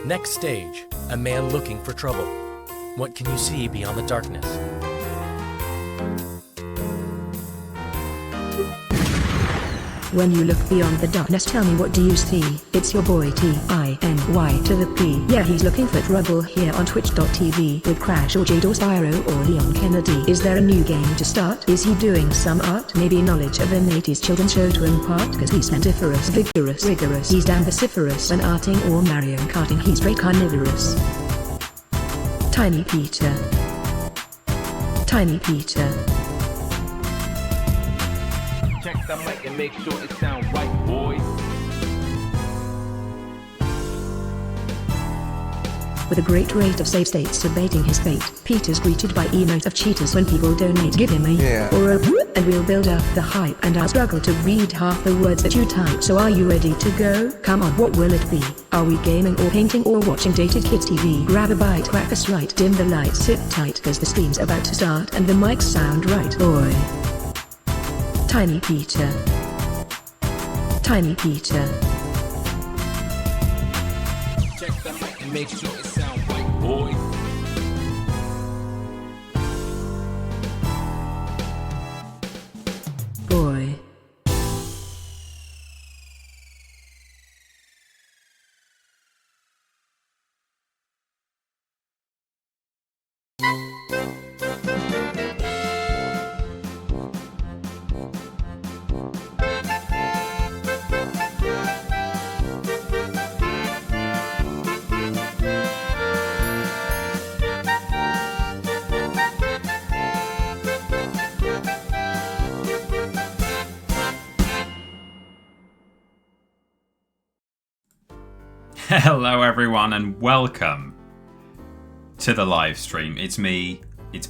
Next stage, a man looking for trouble. What can you see beyond the darkness? When you look beyond the darkness, tell me, what do you see? It's your boy T-I-N-Y to the P. Yeah, he's looking for trouble here on twitch.tv with Crash or Jade or Spyro or Leon Kennedy. Is there a new game to start? Is he doing some art? Maybe knowledge of an 80s children's show to impart? Cause he's plentifulous, vigorous, rigorous. He's damn vociferous. An arting or Mario Karting, he's straight carnivorous. Tiny Peter. Tiny Peter. Check the mic and make sure it sound right, boys. With a great rate of save states debating his fate, Peter's greeted by emotes of cheaters when people donate. Give him a or a and we'll build up the hype, and I'll struggle to read half the words that you type. So are you ready to go? Come on, what will it be? Are we gaming or painting or watching dated kids TV? Grab a bite, crack a sprite, dim the lights, sit tight, cause the stream's about to start and the mics sound right, boy. Tiny Peter. Tiny Peter. Check the mic and make sure it sound right, boys. Boy. Hello everyone and welcome to the live stream. It's me, it's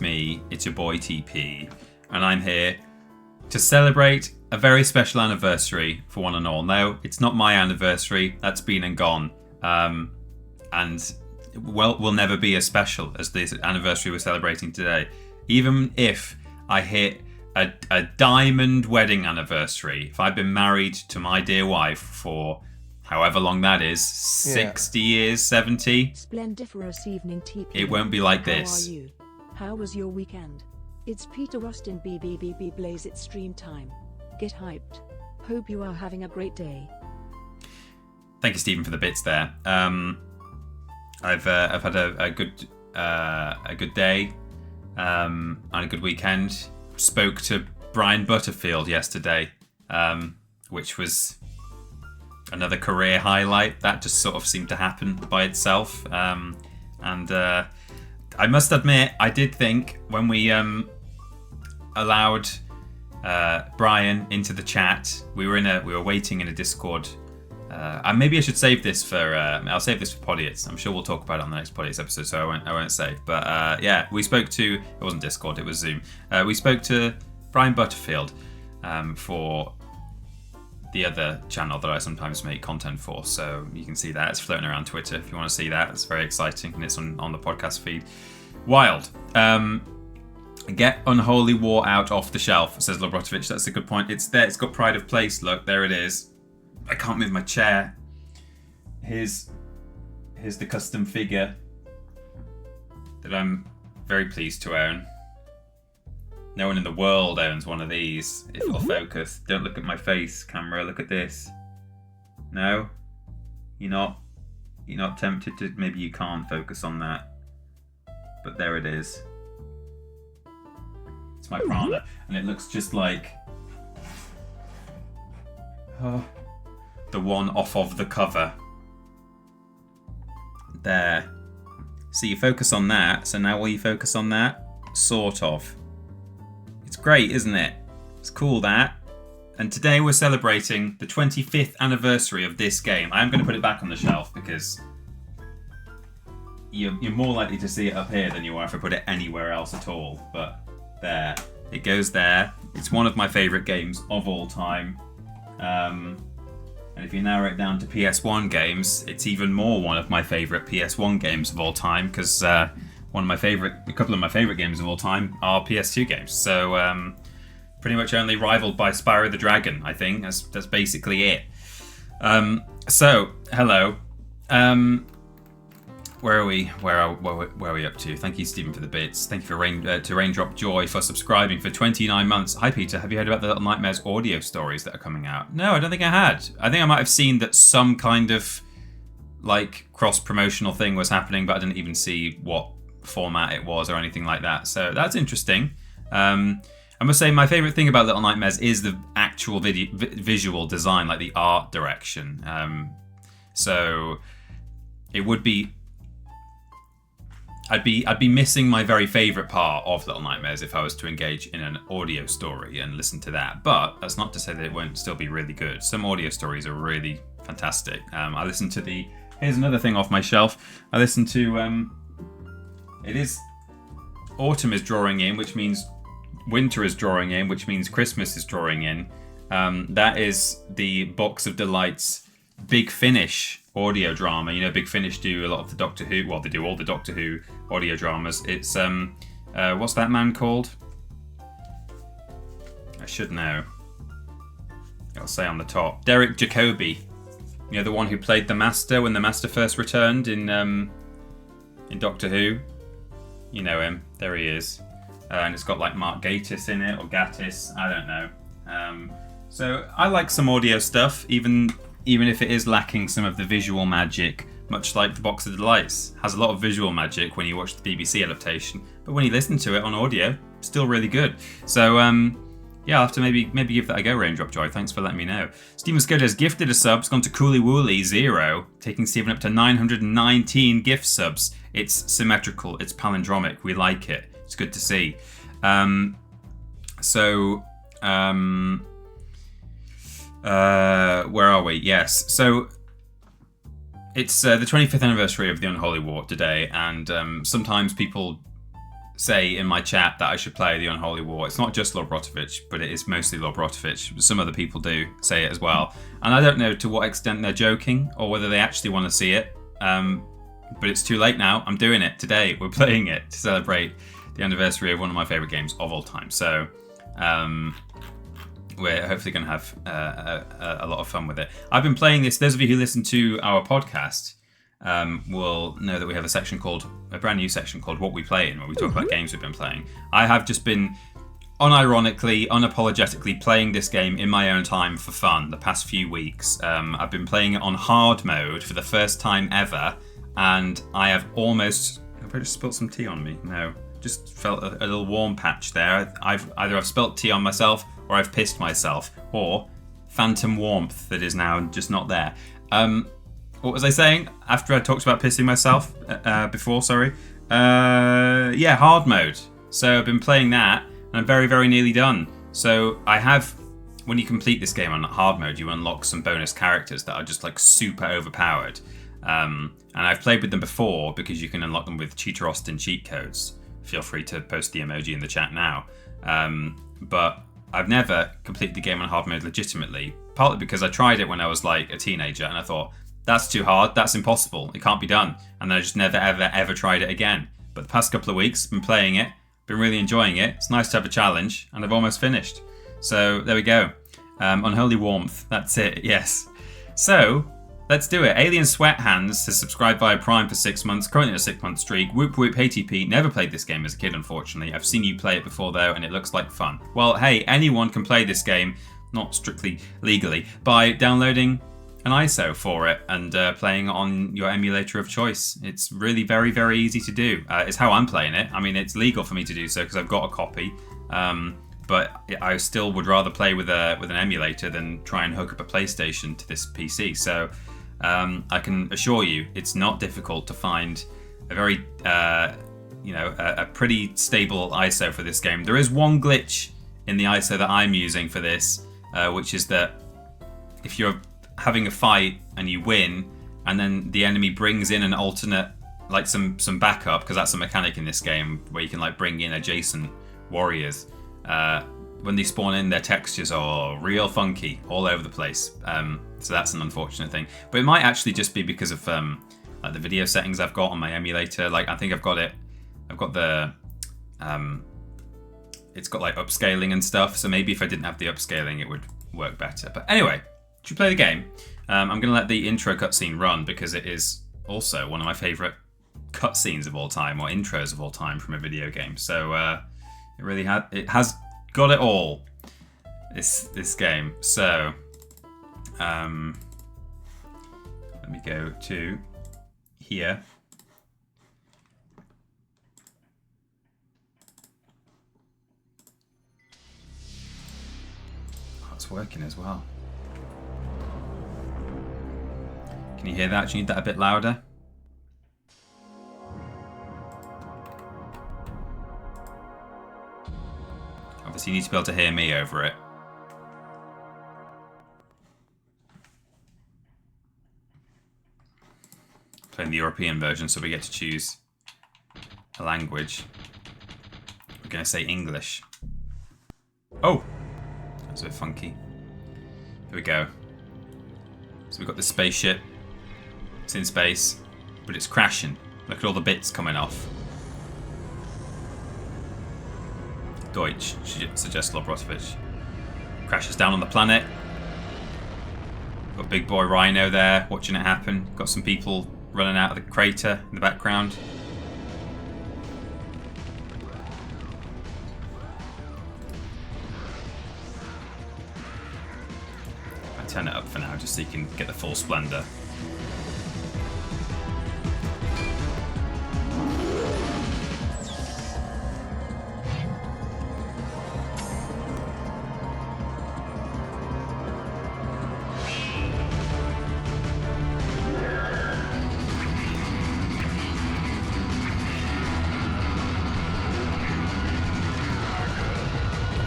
your boy TP, and I'm here to celebrate a very special anniversary for one and all. Now, it's not my anniversary, that's been and gone, and will never be as special as this anniversary we're celebrating today. Even if I hit a diamond wedding anniversary, if I've been married to my dear wife for however long that is, 60 years, 70. Splendiferous evening, TP. It won't be like this. How are you? How was your weekend? It's Peter Austin BBBB Blaze. It's stream time. Get hyped. Hope you are having a great day. Thank you, Stephen, for the bits there. I've had a good day and a good weekend. Spoke to Brian Butterfield yesterday, which was another career highlight. That just sort of seemed to happen by itself. And I must admit, I did think when we allowed Brian into the chat, we were waiting in a Discord. And maybe I should save this for. I'll save this for Podiots. I'm sure we'll talk about it on the next Podiots episode, so I won't save. But yeah, we spoke to. It wasn't Discord, it was Zoom. We spoke to Brian Butterfield for the other channel that I sometimes make content for, so you can see that. It's floating around Twitter if you want to see that. It's very exciting, and it's on the podcast feed. Wild. Get Unholy War out off the shelf, says Lobrotovich. That's a good point. It's there. It's got pride of place. Look, there it is. I can't move my chair. Here's the custom figure that I'm very pleased to own. No one in the world owns one of these. If it'll focus. Don't look at my face, camera. Look at this. No? You're not tempted to... Maybe you can't focus on that. But there it is. It's my Prana. And it looks just like... the one off of the cover. There. So you focus on that. So now will you focus on that? Sort of. It's great, isn't it? It's cool, that. And today we're celebrating the 25th anniversary of this game. I am going to put it back on the shelf because you're more likely to see it up here than you are if I put it anywhere else at all. But there. It goes there. It's one of my favourite games of all time. And if you narrow it down to PS1 games, it's even more one of my favourite PS1 games of all time because... a couple of my favourite games of all time are PS2 games. So pretty much only rivaled by Spyro the Dragon, I think. That's basically it. So, hello. Where are we? Where are we up to? Thank you, Stephen, for the bits. Thank you to Raindrop Joy for subscribing for 29 months. Hi, Peter. Have you heard about the Little Nightmares audio stories that are coming out? No, I don't think I had. I think I might have seen that some kind of like cross-promotional thing was happening, but I didn't even see what format it was or anything like that. So that's interesting. I must say my favourite thing about Little Nightmares is the actual visual design, like the art direction. So it would be... I'd be missing my very favourite part of Little Nightmares if I was to engage in an audio story and listen to that. But that's not to say that it won't still be really good. Some audio stories are really fantastic. I listened to the... Here's another thing off my shelf. I listened to... It is... Autumn is drawing in, which means winter is drawing in, which means Christmas is drawing in. That is the Box of Delights Big Finish audio drama. You know, Big Finish do a lot of the Doctor Who. Well, they do all the Doctor Who audio dramas. It's what's that man called? I should know. I'll say on the top. Derek Jacobi. You know, the one who played the Master when the Master first returned in Doctor Who. You know him. There he is. And it's got like Mark Gatiss in it, or Gattis. I don't know. So I like some audio stuff, even if it is lacking some of the visual magic, much like the Box of Delights has a lot of visual magic when you watch the BBC adaptation, but when you listen to it on audio, still really good. So yeah, I'll have to maybe give that a go, Raindrop Joy. Thanks for letting me know. Steven Scudder has gifted a sub. It's gone to Cooley Wooley 0, taking Steven up to 919 gift subs. It's symmetrical. It's palindromic. We like it. It's good to see. Where are we? Yes. So it's the 25th anniversary of the Unholy War today, and sometimes people say in my chat that I should play the Unholy War. It's not just Lord Brotovich, but it is mostly Lord Brotovich. Some other people do say it as well, and I don't know to what extent they're joking or whether they actually want to see it. But it's too late now. I'm doing it today. We're playing it to celebrate the anniversary of one of my favourite games of all time. So we're hopefully going to have a lot of fun with it. I've been playing this. Those of you who listen to our podcast will know that we have a brand new section called What We Play In, where we talk about games we've been playing. I have just been unironically, unapologetically playing this game in my own time for fun the past few weeks. I've been playing it on hard mode for the first time ever, and I have almost... Have I just spilled some tea on me? No. Just felt a little warm patch there. I've spilt tea on myself, or I've pissed myself, or phantom warmth that is now just not there. What was I saying after I talked about pissing myself before? Sorry. Yeah, hard mode. So I've been playing that, and I'm very, very nearly done. So I have, when you complete this game on hard mode, you unlock some bonus characters that are just like super overpowered. And I've played with them before because you can unlock them with Cheater Austin cheat codes. Feel free to post the emoji in the chat now. But I've never completed the game on hard mode legitimately, partly because I tried it when I was like a teenager and I thought, that's too hard, that's impossible, it can't be done. And then I just never, ever, ever tried it again. But the past couple of weeks, I've been playing it, been really enjoying it. It's nice to have a challenge, and I've almost finished. So there we go. Unholy Warmth, that's it, yes. So, let's do it. Alien Sweat Hands has subscribed via Prime for 6 months, currently on a 6-month streak. Whoop whoop, hey TP, never played this game as a kid, unfortunately. I've seen you play it before though, and it looks like fun. Well, hey, anyone can play this game, not strictly legally, by downloading an ISO for it and playing on your emulator of choice. It's really very, very easy to do. It's how I'm playing it. I mean, it's legal for me to do so because I've got a copy. But I still would rather play with an emulator than try and hook up a PlayStation to this PC. So I can assure you, it's not difficult to find a very, a pretty stable ISO for this game. There is one glitch in the ISO that I'm using for this, which is that if you're having a fight and you win, and then the enemy brings in an alternate, like some backup, because that's a mechanic in this game where you can like bring in adjacent warriors. When they spawn in, their textures are real funky all over the place. So that's an unfortunate thing. But it might actually just be because of like the video settings I've got on my emulator. Like I think I've got the it's got like upscaling and stuff. So maybe if I didn't have the upscaling, it would work better. But anyway, should we play the game? I'm going to let the intro cutscene run because it is also one of my favourite cutscenes of all time or intros of all time from a video game. So it has got it all. This game. So let me go to here. Oh, it's working as well. Can you hear that? Do you need that a bit louder? Obviously, you need to be able to hear me over it. Playing the European version, so we get to choose a language. We're going to say English. Oh! That's a bit funky. Here we go. So we've got this spaceship. It's in space, but it's crashing. Look at all the bits coming off. Deutsch, suggests Lobrotovich. Crashes down on the planet. Got big boy Rhino there, watching it happen. Got some people running out of the crater in the background. I turn it up for now, just so you can get the full splendor.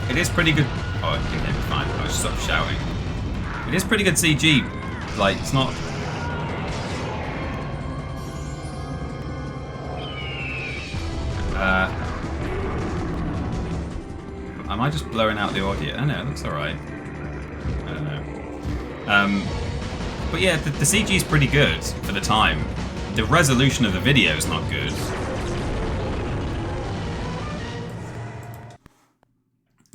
It is pretty good. Oh, I think they'd be fine. I just stopped shouting. It is pretty good CG. Like, it's not. Am I just blowing out the audio? I know, it looks alright. I don't know. But yeah, the CG is pretty good for the time. The resolution of the video is not good.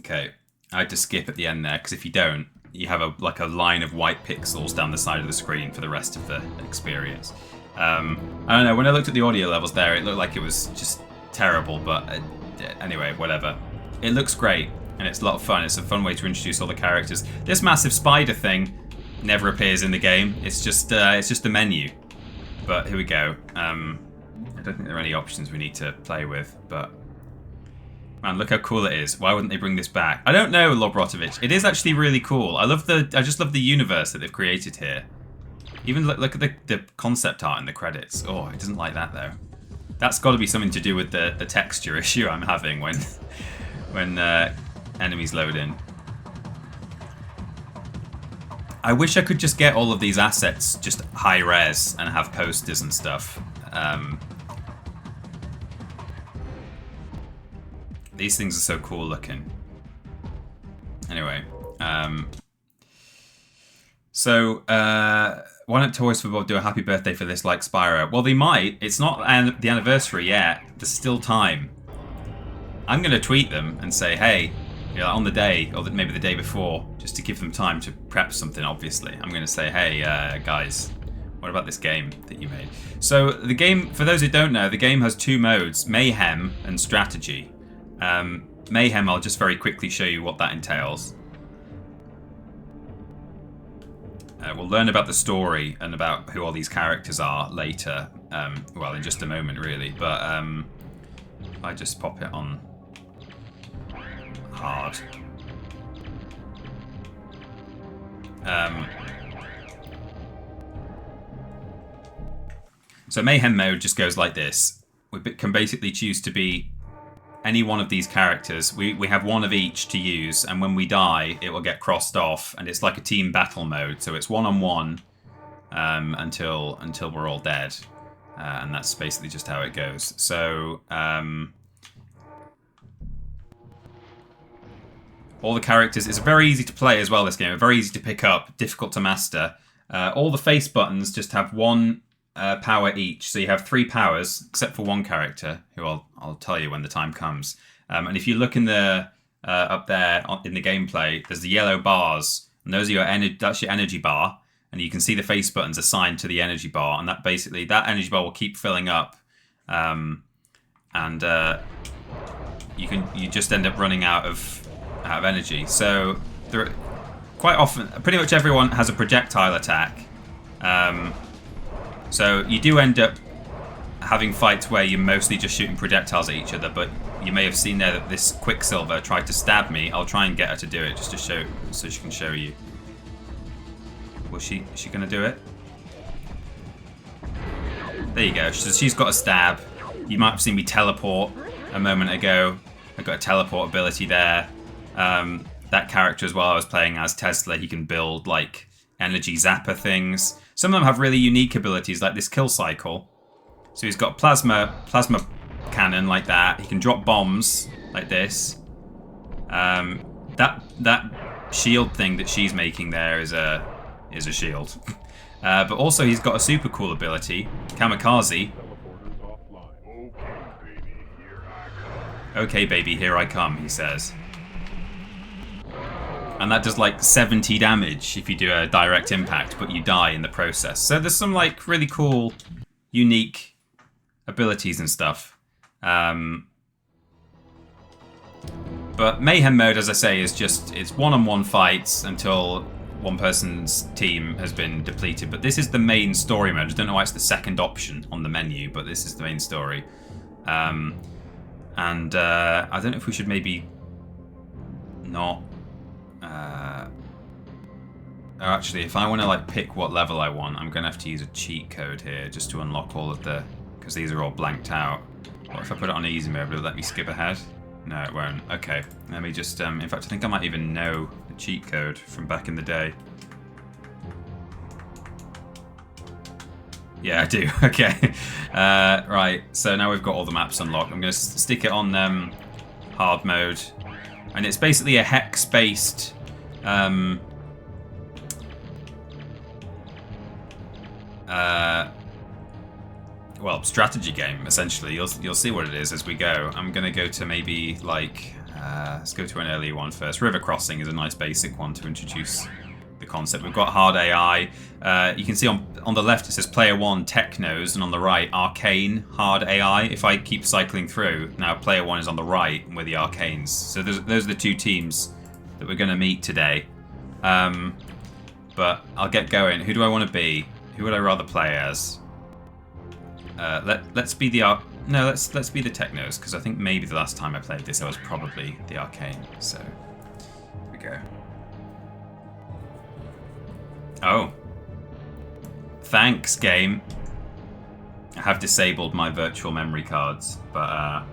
Okay, I had to skip at the end there, because if you don't, you have a line of white pixels down the side of the screen for the rest of the experience. I don't know, when I looked at the audio levels there, it looked like it was just terrible, but anyway, whatever. It looks great, and it's a lot of fun. It's a fun way to introduce all the characters. This massive spider thing never appears in the game. It's just the menu. But here we go. I don't think there are any options we need to play with, but man, look how cool it is. Why wouldn't they bring this back? I don't know, Lobrotovich. It is actually really cool. I just love the universe that they've created here. Even look at the concept art in the credits. Oh, it doesn't like that though. That's got to be something to do with the texture issue I'm having when enemies load in. I wish I could just get all of these assets just high res and have posters and stuff. These things are so cool looking. Anyway, so why don't Toys for Bob do a happy birthday for this like Spyro? Well, they might. It's not the anniversary yet. There's still time. I'm going to tweet them and say, hey, you know, on the day, or maybe the day before, just to give them time to prep something, obviously. I'm going to say, hey, guys, what about this game that you made? So the game, for those who don't know, the game has two modes, Mayhem and Strategy. Mayhem, I'll just very quickly show you what that entails. We'll learn about the story and about who all these characters are later. Well, in just a moment, really. But if I just pop it on hard. So Mayhem mode just goes like this. We can basically choose to be any one of these characters. We have one of each to use, and when we die, it will get crossed off, and it's like a team battle mode. So it's one-on-one until we're all dead, and that's basically just how it goes. So all the characters, it's very easy to play as well, this game. Very easy to pick up, difficult to master. All the face buttons just have one power each, so you have 3 powers, except for one character, who I'll tell you when the time comes. And if you look in the up there in the gameplay, there's the yellow bars, and those are that's your energy bar, and you can see the face buttons assigned to the energy bar, and that energy bar will keep filling up and you just end up running out of energy. So there, quite often, pretty much everyone has a projectile attack. So you do end up having fights where you're mostly just shooting projectiles at each other, but you may have seen there that this Quicksilver tried to stab me. I'll try and get her to do it just to show, so she can show you. Is she gonna do it? There you go. So she's got a stab. You might have seen me teleport a moment ago. I got a teleport ability there. That character as well, I was playing as Tesla. He can build like energy zapper things. Some of them have really unique abilities, like this kill cycle. So he's got plasma cannon like that. He can drop bombs like this. That shield thing that she's making there is a shield. But also he's got a super cool ability, Kamikaze. Okay, baby, here I come, he says. And that does like 70 damage if you do a direct impact, but you die in the process. So there's some like really cool, unique abilities and stuff. But Mayhem mode, as I say, is just, it's one-on-one fights until one person's team has been depleted. But this is the main story mode. I don't know why it's the second option on the menu, but this is the main story. I don't know if we should maybe not... or actually, if I want to like pick what level I want, I'm going to have to use a cheat code here just to unlock all of the... because these are all blanked out. What if I put it on easy mode? Will it let me skip ahead? No, it won't. Okay, let me just... in fact, I think I might even know the cheat code from back in the day. Yeah, I do. Okay. Right, so now we've got all the maps unlocked. I'm going to stick it on hard mode. And it's basically a hex-based... well, strategy game, essentially. You'll see what it is as we go. I'm going to go to maybe, like... let's go to an earlier one first. River Crossing is a nice basic one to introduce the concept. We've got hard AI. You can see on the left it says Player 1, Technos, and on the right, Arcane, hard AI. If I keep cycling through, now Player 1 is on the right, and we're the Arcanes. So those are the two teams that we're going to meet today. But I'll get going. Who do I want to be? Who would I rather play as? Let's be the let's be the Technos, because I think maybe the last time I played this I was probably the Arcane. So here we go. Oh, thanks, game. I have disabled my virtual memory cards, but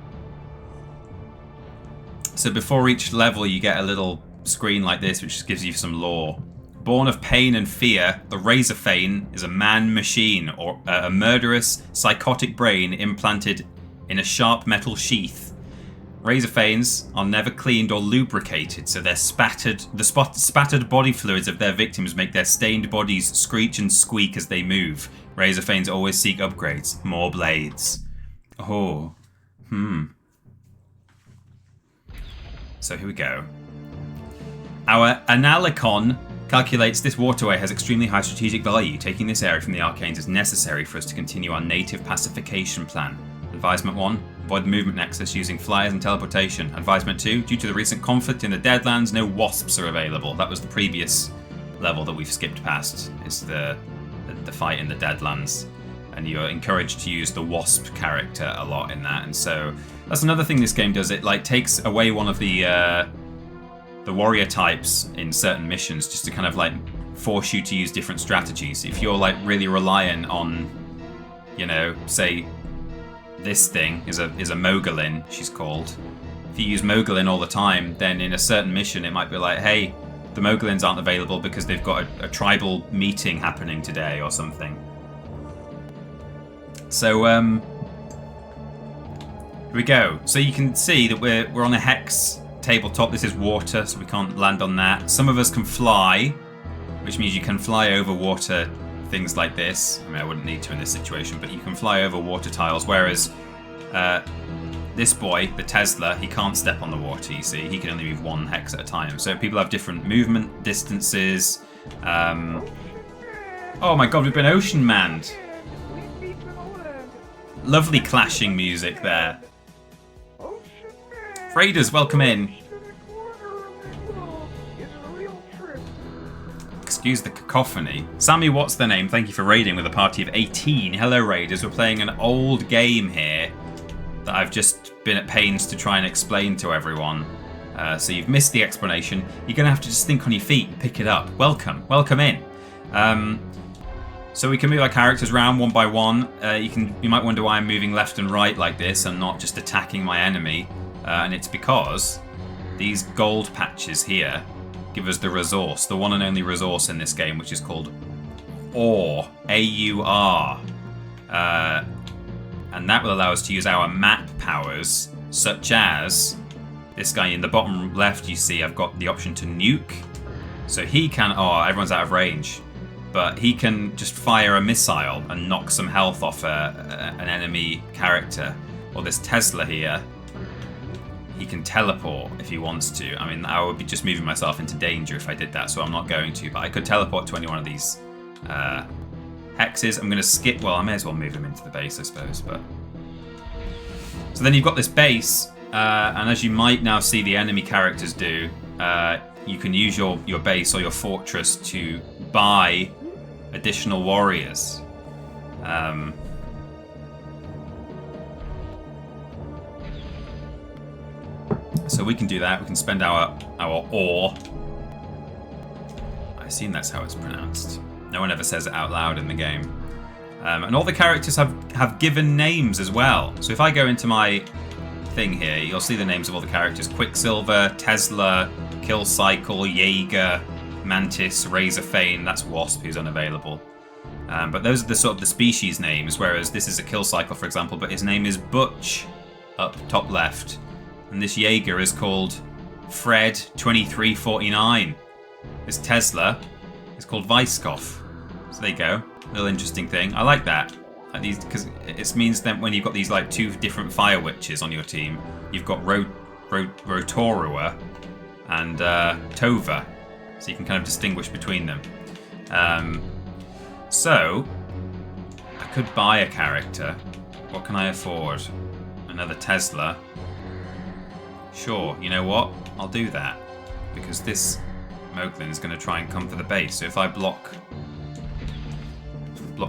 so before each level you get a little screen like this which gives you some lore. Born of pain and fear, the Razorfane is a man-machine, or a murderous, psychotic brain implanted in a sharp metal sheath. Razorfanes are never cleaned or lubricated, so the spattered body fluids of their victims make their stained bodies screech and squeak as they move. Razorfanes always seek upgrades, more blades. Oh, So here we go. Our Analicon calculates this waterway has extremely high strategic value. Taking this area from the Arcanes is necessary for us to continue our native pacification plan. Advisement 1, avoid the movement nexus using flyers and teleportation. Advisement 2, due to the recent conflict in the Deadlands, no wasps are available. That was the previous level that we've skipped past. It's the fight in the Deadlands. And you're encouraged to use the wasp character a lot in that. And so that's another thing this game does. It like takes away one of the warrior types in certain missions just to kind of like force you to use different strategies. If you're like really reliant on, you know, say this thing is a Mogulin, she's called. If you use Mogulin all the time, then in a certain mission it might be like, hey, the Mogulins aren't available because they've got a tribal meeting happening today or something. So here we go. So you can see that we're on a hex tabletop. This is water, so we can't land on that. Some of us can fly, which means you can fly over water, things like this. I mean, I wouldn't need to in this situation, but you can fly over water tiles, whereas this boy, the Tesla, he can't step on the water, you see. He can only move one hex at a time. So people have different movement distances. Oh my god, we've been ocean manned. Lovely clashing music there. Raiders, welcome in. Excuse the cacophony. Sammy, what's the name? Thank you for raiding with a party of 18. Hello, Raiders. We're playing an old game here that I've just been at pains to try and explain to everyone. So you've missed the explanation. You're going to have to just think on your feet and pick it up. Welcome. Welcome in. So we can move our characters around one by one. You might wonder why I'm moving left and right like this and not just attacking my enemy. And it's because these gold patches here give us the resource, the one and only resource in this game, which is called AUR. A-U-R. And that will allow us to use our map powers, such as this guy in the bottom left. You see I've got the option to nuke. So he can... Oh, everyone's out of range. But he can just fire a missile and knock some health off an enemy character. Or this Tesla here, he can teleport if he wants to. I mean, I would be just moving myself into danger if I did that, so I'm not going to. But I could teleport to any one of these hexes. I'm going to skip... Well, I may as well move him into the base, I suppose. But so then you've got this base, and as you might now see the enemy characters do, you can use your base or your fortress to buy additional warriors. So we can do that. We can spend our ore. I assume that's how it's pronounced. No one ever says it out loud in the game. And all the characters have given names as well. So if I go into my thing here, you'll see the names of all the characters: Quicksilver, Tesla, Killcycle, Jaeger, Mantis, Razorfane. That's Wasp, who's unavailable. But those are the sort of the species names. Whereas this is a Killcycle, for example, but his name is Butch, up top left. And this Jaeger is called Fred 2349. This Tesla is called Weiskopf. So there you go. Little interesting thing. I like that. These, because it means that when you've got these like two different fire witches on your team, you've got Rotorua and Tova, so you can kind of distinguish between them. So I could buy a character. What can I afford? Another Tesla. Sure, you know what? I'll do that, because this Moglin is going to try and come for the base. So if I block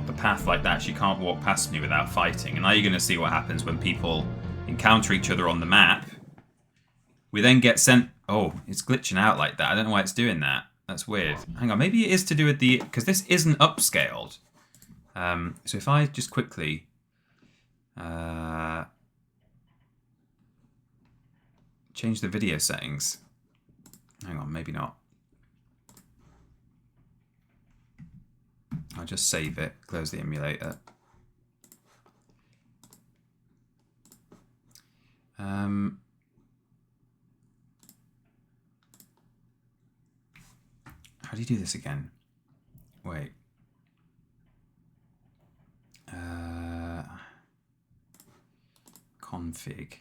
the path like that, she can't walk past me without fighting. And now you're going to see what happens when people encounter each other on the map. We then get sent... Oh, it's glitching out like that. I don't know why it's doing that. That's weird. Hang on, maybe it is to do with the... Because this isn't upscaled. So if I just quickly... change the video settings. Hang on, maybe not. I'll just save it, close the emulator. How do you do this again? Wait. Config.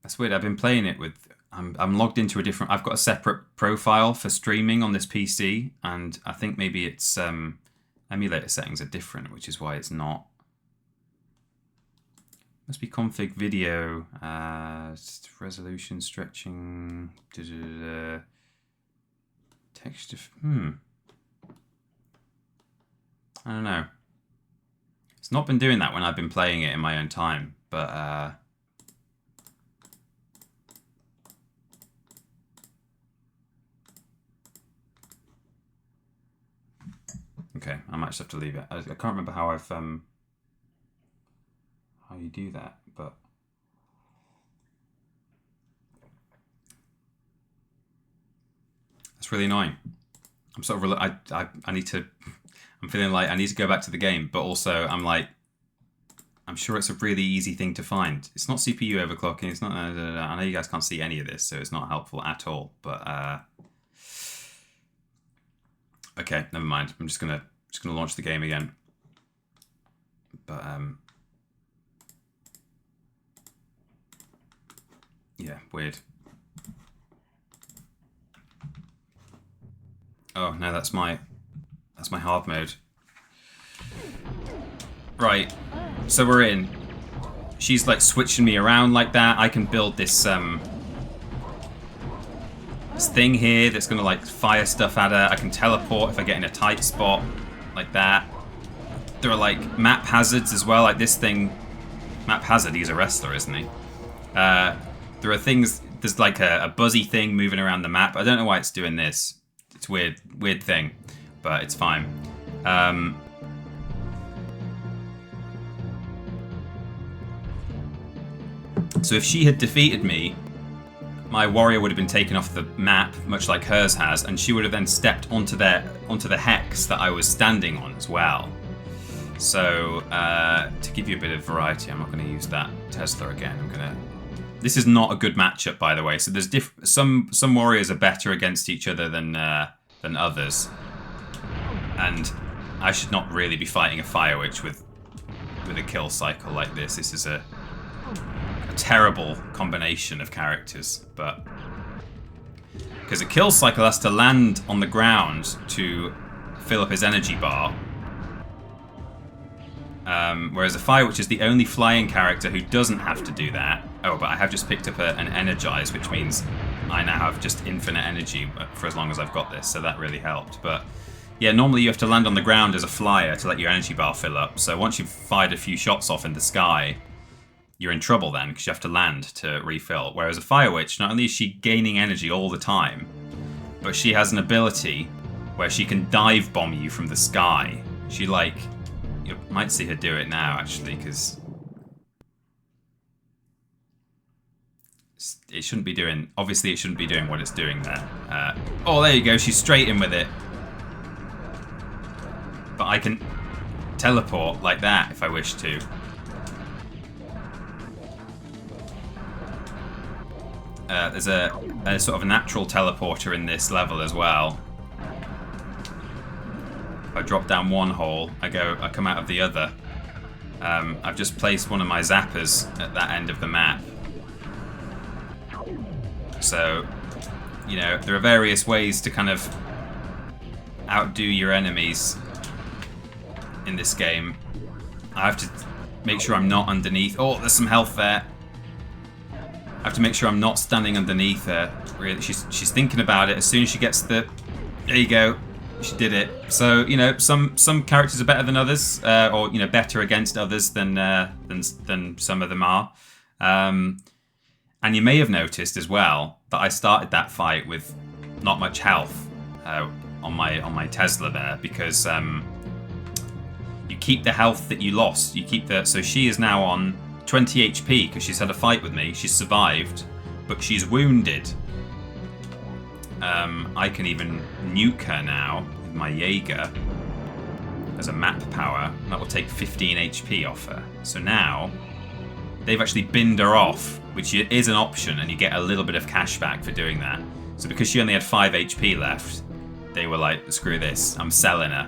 That's weird. I've been playing it with... I'm logged into a different... I've got a separate profile for streaming on this PC, and I think maybe it's emulator settings are different, which is why it's not... Must be config video, resolution, stretching, texture... I don't know. It's not been doing that when I've been playing it in my own time, but... Okay, I might just have to leave it. I can't remember how I've how you do that, but that's really annoying. I'm sort of I need to. I'm feeling like I need to go back to the game, but also I'm like, I'm sure it's a really easy thing to find. It's not CPU overclocking. It's not. I know you guys can't see any of this, so it's not helpful at all. But okay, never mind. I'm just gonna launch the game again. But yeah, weird. Oh no, that's my hard mode. Right. So we're in. She's like switching me around like that. I can build this this thing here that's gonna like fire stuff at her. I can teleport if I get in a tight spot like that. There are like map hazards as well, like this thing. Map hazard, he's a wrestler, isn't he? There are things, there's like a buzzy thing moving around the map. I don't know why it's doing this. It's a weird thing, but it's fine. So if she had defeated me, my warrior would have been taken off the map, much like hers has, and she would have then stepped onto the hex that I was standing on as well. So to give you a bit of variety, I'm not going to use that Tesla again. This is not a good matchup, by the way. So there's some warriors are better against each other than others, and I should not really be fighting a Fire Witch with a kill cycle like this. This is a terrible combination of characters, but because a kill cycle has to land on the ground to fill up his energy bar, whereas a Fire Witch is the only flying character who doesn't have to do that. Oh, but I have just picked up an Energize, which means I now have just infinite energy for as long as I've got this, so that really helped. But yeah, normally you have to land on the ground as a flyer to let your energy bar fill up, so once you've fired a few shots off in the sky, you're in trouble then, because you have to land to refill. Whereas a Fire Witch, not only is she gaining energy all the time, but she has an ability where she can dive bomb you from the sky. She you might see her do it now actually, because it shouldn't be doing, obviously it shouldn't be doing what it's doing there. Oh, there you go, she's straight in with it. But I can teleport like that if I wish to. There's a sort of a natural teleporter in this level as well. If I drop down one hole, I come out of the other. I've just placed one of my zappers at that end of the map. So, you know, there are various ways to kind of outdo your enemies in this game. I have to make sure I'm not underneath. Oh, there's some health there. I have to make sure I'm not standing underneath her. Really, she's thinking about it. As soon as she gets there you go. She did it. So, you know, some characters are better than others, or, you know, better against others than some of them are. And you may have noticed as well that I started that fight with not much health on my Tesla there, because you keep the health that you lost. You keep so she is now on 20 HP because she's had a fight with me. She's survived, but she's wounded. I can even nuke her now with my Jaeger as a map power. That will take 15 HP off her. So now they've actually binned her off, which is an option, and you get a little bit of cash back for doing that. So because she only had 5 HP left, they were like, screw this, I'm selling her.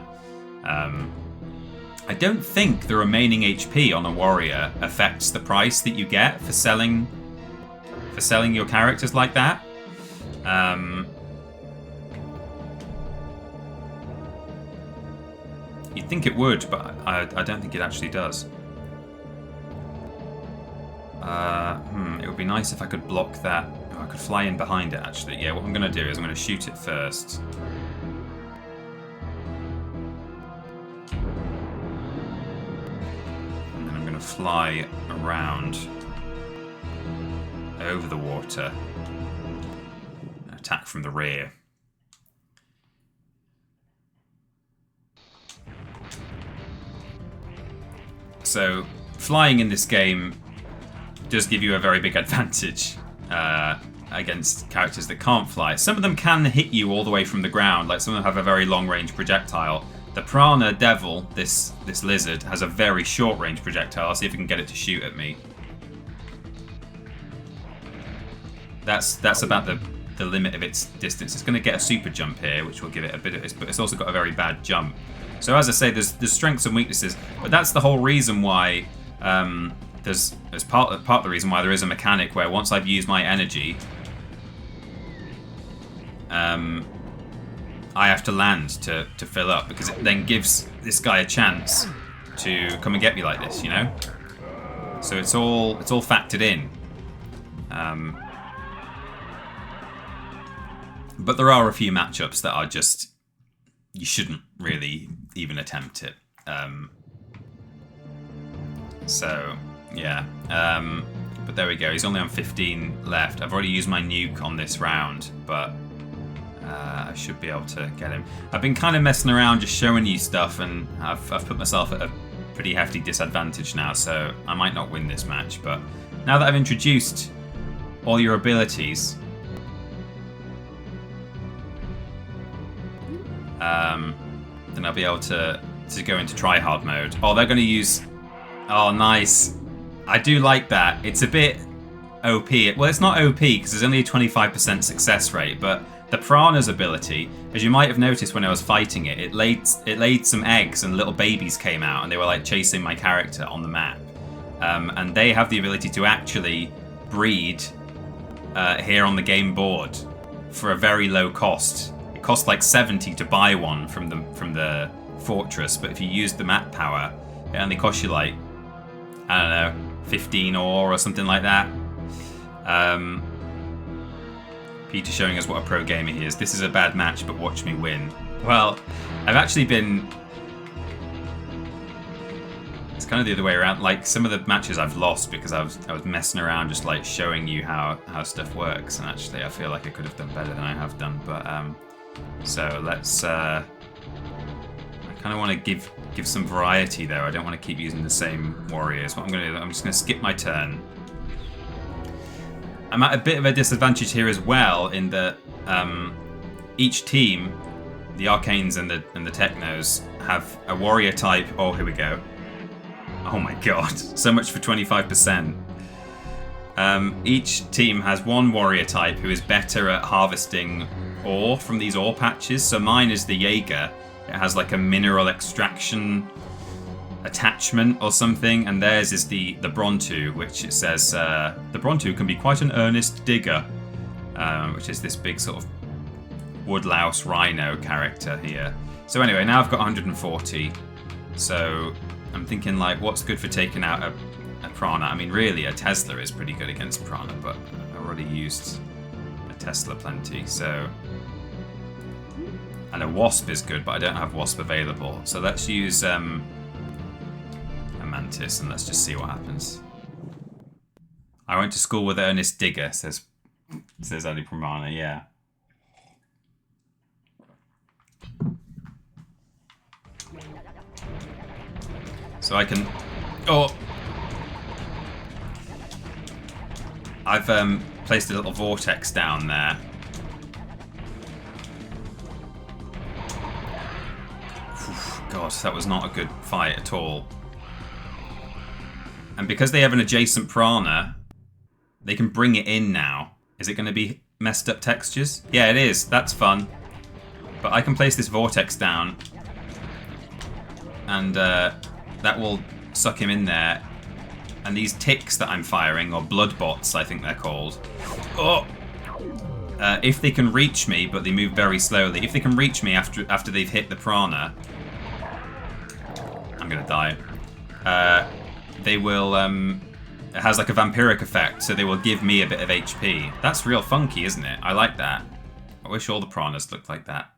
I don't think the remaining HP on a warrior affects the price that you get for selling your characters like that. You'd think it would, but I don't think it actually does. It would be nice if I could block that. Oh, I could fly in behind it, actually. Yeah, what I'm going to do is I'm going to shoot it first. And then I'm going to fly around over the water and attack from the rear. So, flying in this game does give you a very big advantage against characters that can't fly. Some of them can hit you all the way from the ground, like some of them have a very long-range projectile. The Piranha Devil, this lizard, has a very short-range projectile. I'll see if I can get it to shoot at me. That's about the limit of its distance. It's going to get a super jump here, which will give it a bit of, but it's also got a very bad jump. So as I say, there's strengths and weaknesses, but that's the whole reason why there's part of the reason why there is a mechanic where once I've used my energy, I have to land to fill up, because it then gives this guy a chance to come and get me like this, you know? So it's all factored in. But there are a few matchups that are just, you shouldn't really even attempt it. So yeah, but there we go. He's only on 15 left. I've already used my nuke on this round, but I should be able to get him. I've been kind of messing around, just showing you stuff, and I've put myself at a pretty hefty disadvantage now, so I might not win this match. But now that I've introduced all your abilities, then I'll be able to go into try-hard mode. Oh, they're going to use... Oh, nice. I do like that. It's a bit OP. Well, it's not OP because there's only a 25% success rate, but the Piranha's ability, as you might have noticed when I was fighting it, it laid some eggs and little babies came out and they were like chasing my character on the map. And they have the ability to actually breed here on the game board for a very low cost. It costs like 70 to buy one from the fortress, but if you use the map power, it only costs you like, I don't know, 15 ore or something like that. Peter showing us what a pro gamer he is. This is a bad match, but watch me win. Well, I've actually been... It's kind of the other way around. Like, some of the matches I've lost because I was messing around just like showing you how stuff works, and actually I feel like I could have done better than I have done. But so let's... I kind of want to give some variety there. I don't want to keep using the same warriors. What I'm going to do, I'm just going to skip my turn. I'm at a bit of a disadvantage here as well in that each team, the Arcanes and the Technos, have a warrior type. Oh, here we go. Oh my god, so much for 25%. Each team has one warrior type who is better at harvesting ore from these ore patches. So mine is the Jaeger. It has like a mineral extraction attachment or something, and theirs is the Brontu, which it says the Brontu can be quite an earnest digger, which is this big sort of woodlouse rhino character here. So anyway, now I've got 140, so I'm thinking like, what's good for taking out a Piranha? I mean, really, a Tesla is pretty good against Piranha, but I've already used a Tesla plenty, so... And a Wasp is good, but I don't have Wasp available, so let's use a Mantis, and let's just see what happens. I went to school with Ernest Digger, says Ali Pramana, yeah. So I can... Oh! I've placed a little vortex down there. God, that was not a good fight at all. And because they have an adjacent Piranha, they can bring it in now. Is it going to be messed up textures? Yeah, it is. That's fun. But I can place this vortex down, and that will suck him in there. And these ticks that I'm firing, or blood bots, I think they're called. Oh! If they can reach me, but they move very slowly. If they can reach me after they've hit the Piranha, I'm gonna die. They will, it has like a vampiric effect, so they will give me a bit of HP. That's real funky, isn't it? I like that. I wish all the Piranhas looked like that.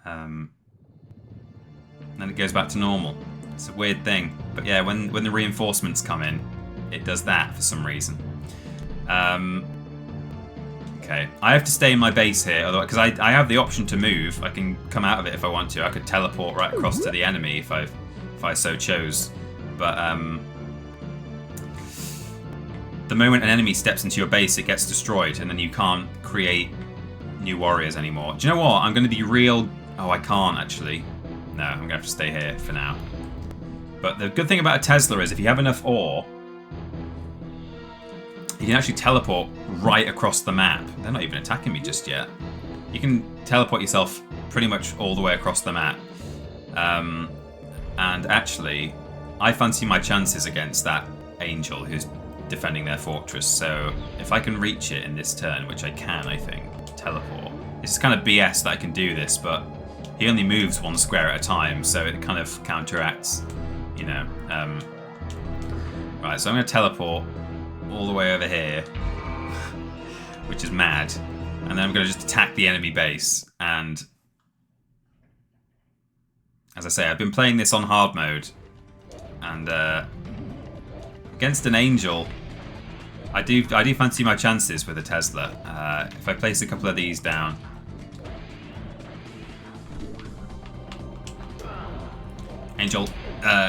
Then it goes back to normal. It's a weird thing. But yeah, when the reinforcements come in, it does that for some reason. Okay, I have to stay in my base here, otherwise, because I have the option to move. I can come out of it if I want to. I could teleport right across to the enemy if I so chose. But the moment an enemy steps into your base, it gets destroyed, and then you can't create new warriors anymore. Do you know what? I'm going to be real... Oh, I can't actually. No, I'm going to have to stay here for now. But the good thing about a Tesla is if you have enough ore, you can actually teleport right across the map. They're not even attacking me just yet. You can teleport yourself pretty much all the way across the map. And actually, I fancy my chances against that angel who's defending their fortress. So if I can reach it in this turn, which I can, I think, teleport. It's kind of BS that I can do this, but he only moves one square at a time, so it kind of counteracts, you know. Right, so I'm going to teleport all the way over here, which is mad, and then I'm going to just attack the enemy base. And as I say, I've been playing this on hard mode, and against an angel, I do fancy my chances with a Tesla. If I place a couple of these down. Angel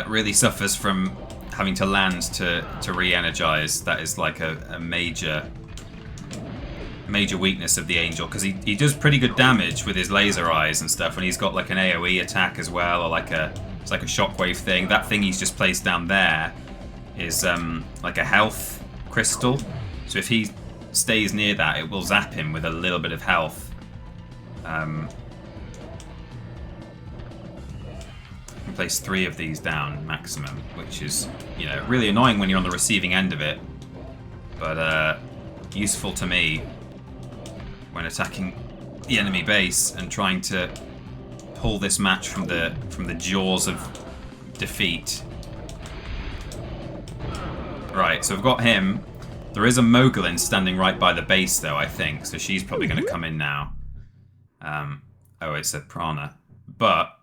really suffers from having to land to re-energize. That is like a major weakness of the Angel, because he does pretty good damage with his laser eyes and stuff, and he's got like an AoE attack as well, or it's like a shockwave thing. That thing he's just placed down there is like a health crystal, so if he stays near that, it will zap him with a little bit of health. I can place 3 of these down maximum, which is, you know, really annoying when you're on the receiving end of it, but useful to me when attacking the enemy base and trying to pull this match from the jaws of defeat. Right, so we've got him. There is a Mogulin standing right by the base, though, I think, so she's probably going to come in now. Oh, it's a Prana. But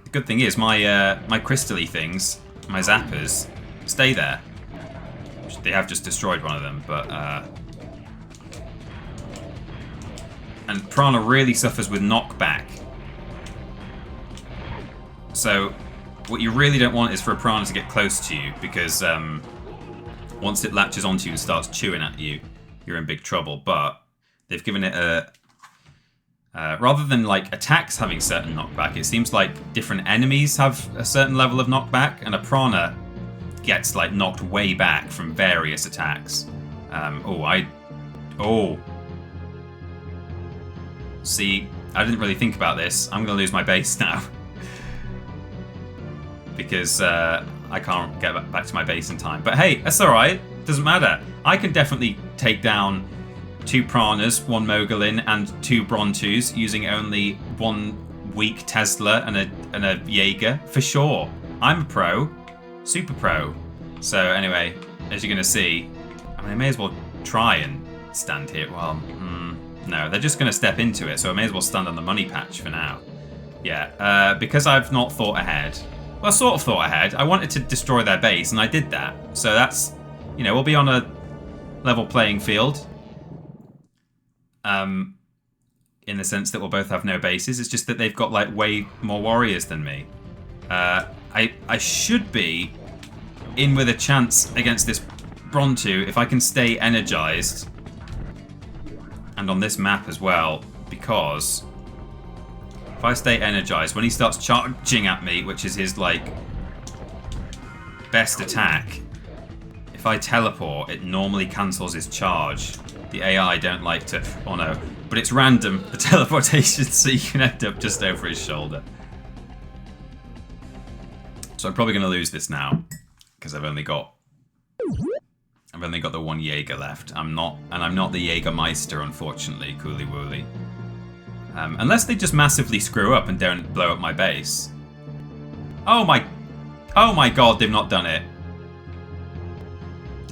the good thing is my crystal-y things, my zappers, stay there. They have just destroyed one of them, but and Prana really suffers with knockback. So what you really don't want is for a Prana to get close to you, because once it latches onto you and starts chewing at you, you're in big trouble. But they've given it a rather than like attacks having certain knockback, it seems like different enemies have a certain level of knockback, and a Prana gets like knocked way back from various attacks. See, I didn't really think about this. I'm going to lose my base now. Because I can't get back to my base in time. But hey, that's alright. Doesn't matter. I can definitely take down 2 Pranas, 1 Mogulin, and 2 Brontus using only 1 weak Tesla and a Jaeger. For sure. I'm a pro. Super pro. So anyway, as you're going to see, I may as well try and stand here. Well, no, they're just going to step into it, so I may as well stand on the money patch for now. Yeah, because I've not thought ahead. Well, I sort of thought ahead. I wanted to destroy their base, and I did that. So that's, you know, we'll be on a level playing field. In the sense that we'll both have no bases. It's just that they've got, like, way more warriors than me. I should be in with a chance against this Brontu if I can stay energized. And on this map as well, because if I stay energized, when he starts charging at me, which is his, like, best attack, if I teleport, it normally cancels his charge. The AI don't like to... Oh no. But it's random, the teleportation, so you can end up just over his shoulder. So I'm probably going to lose this now, because I've only got the 1 Jaeger left. I'm not the Jägermeister, unfortunately, Cooly Wooly. Unless they just massively screw up and don't blow up my base. Oh my god, they've not done it.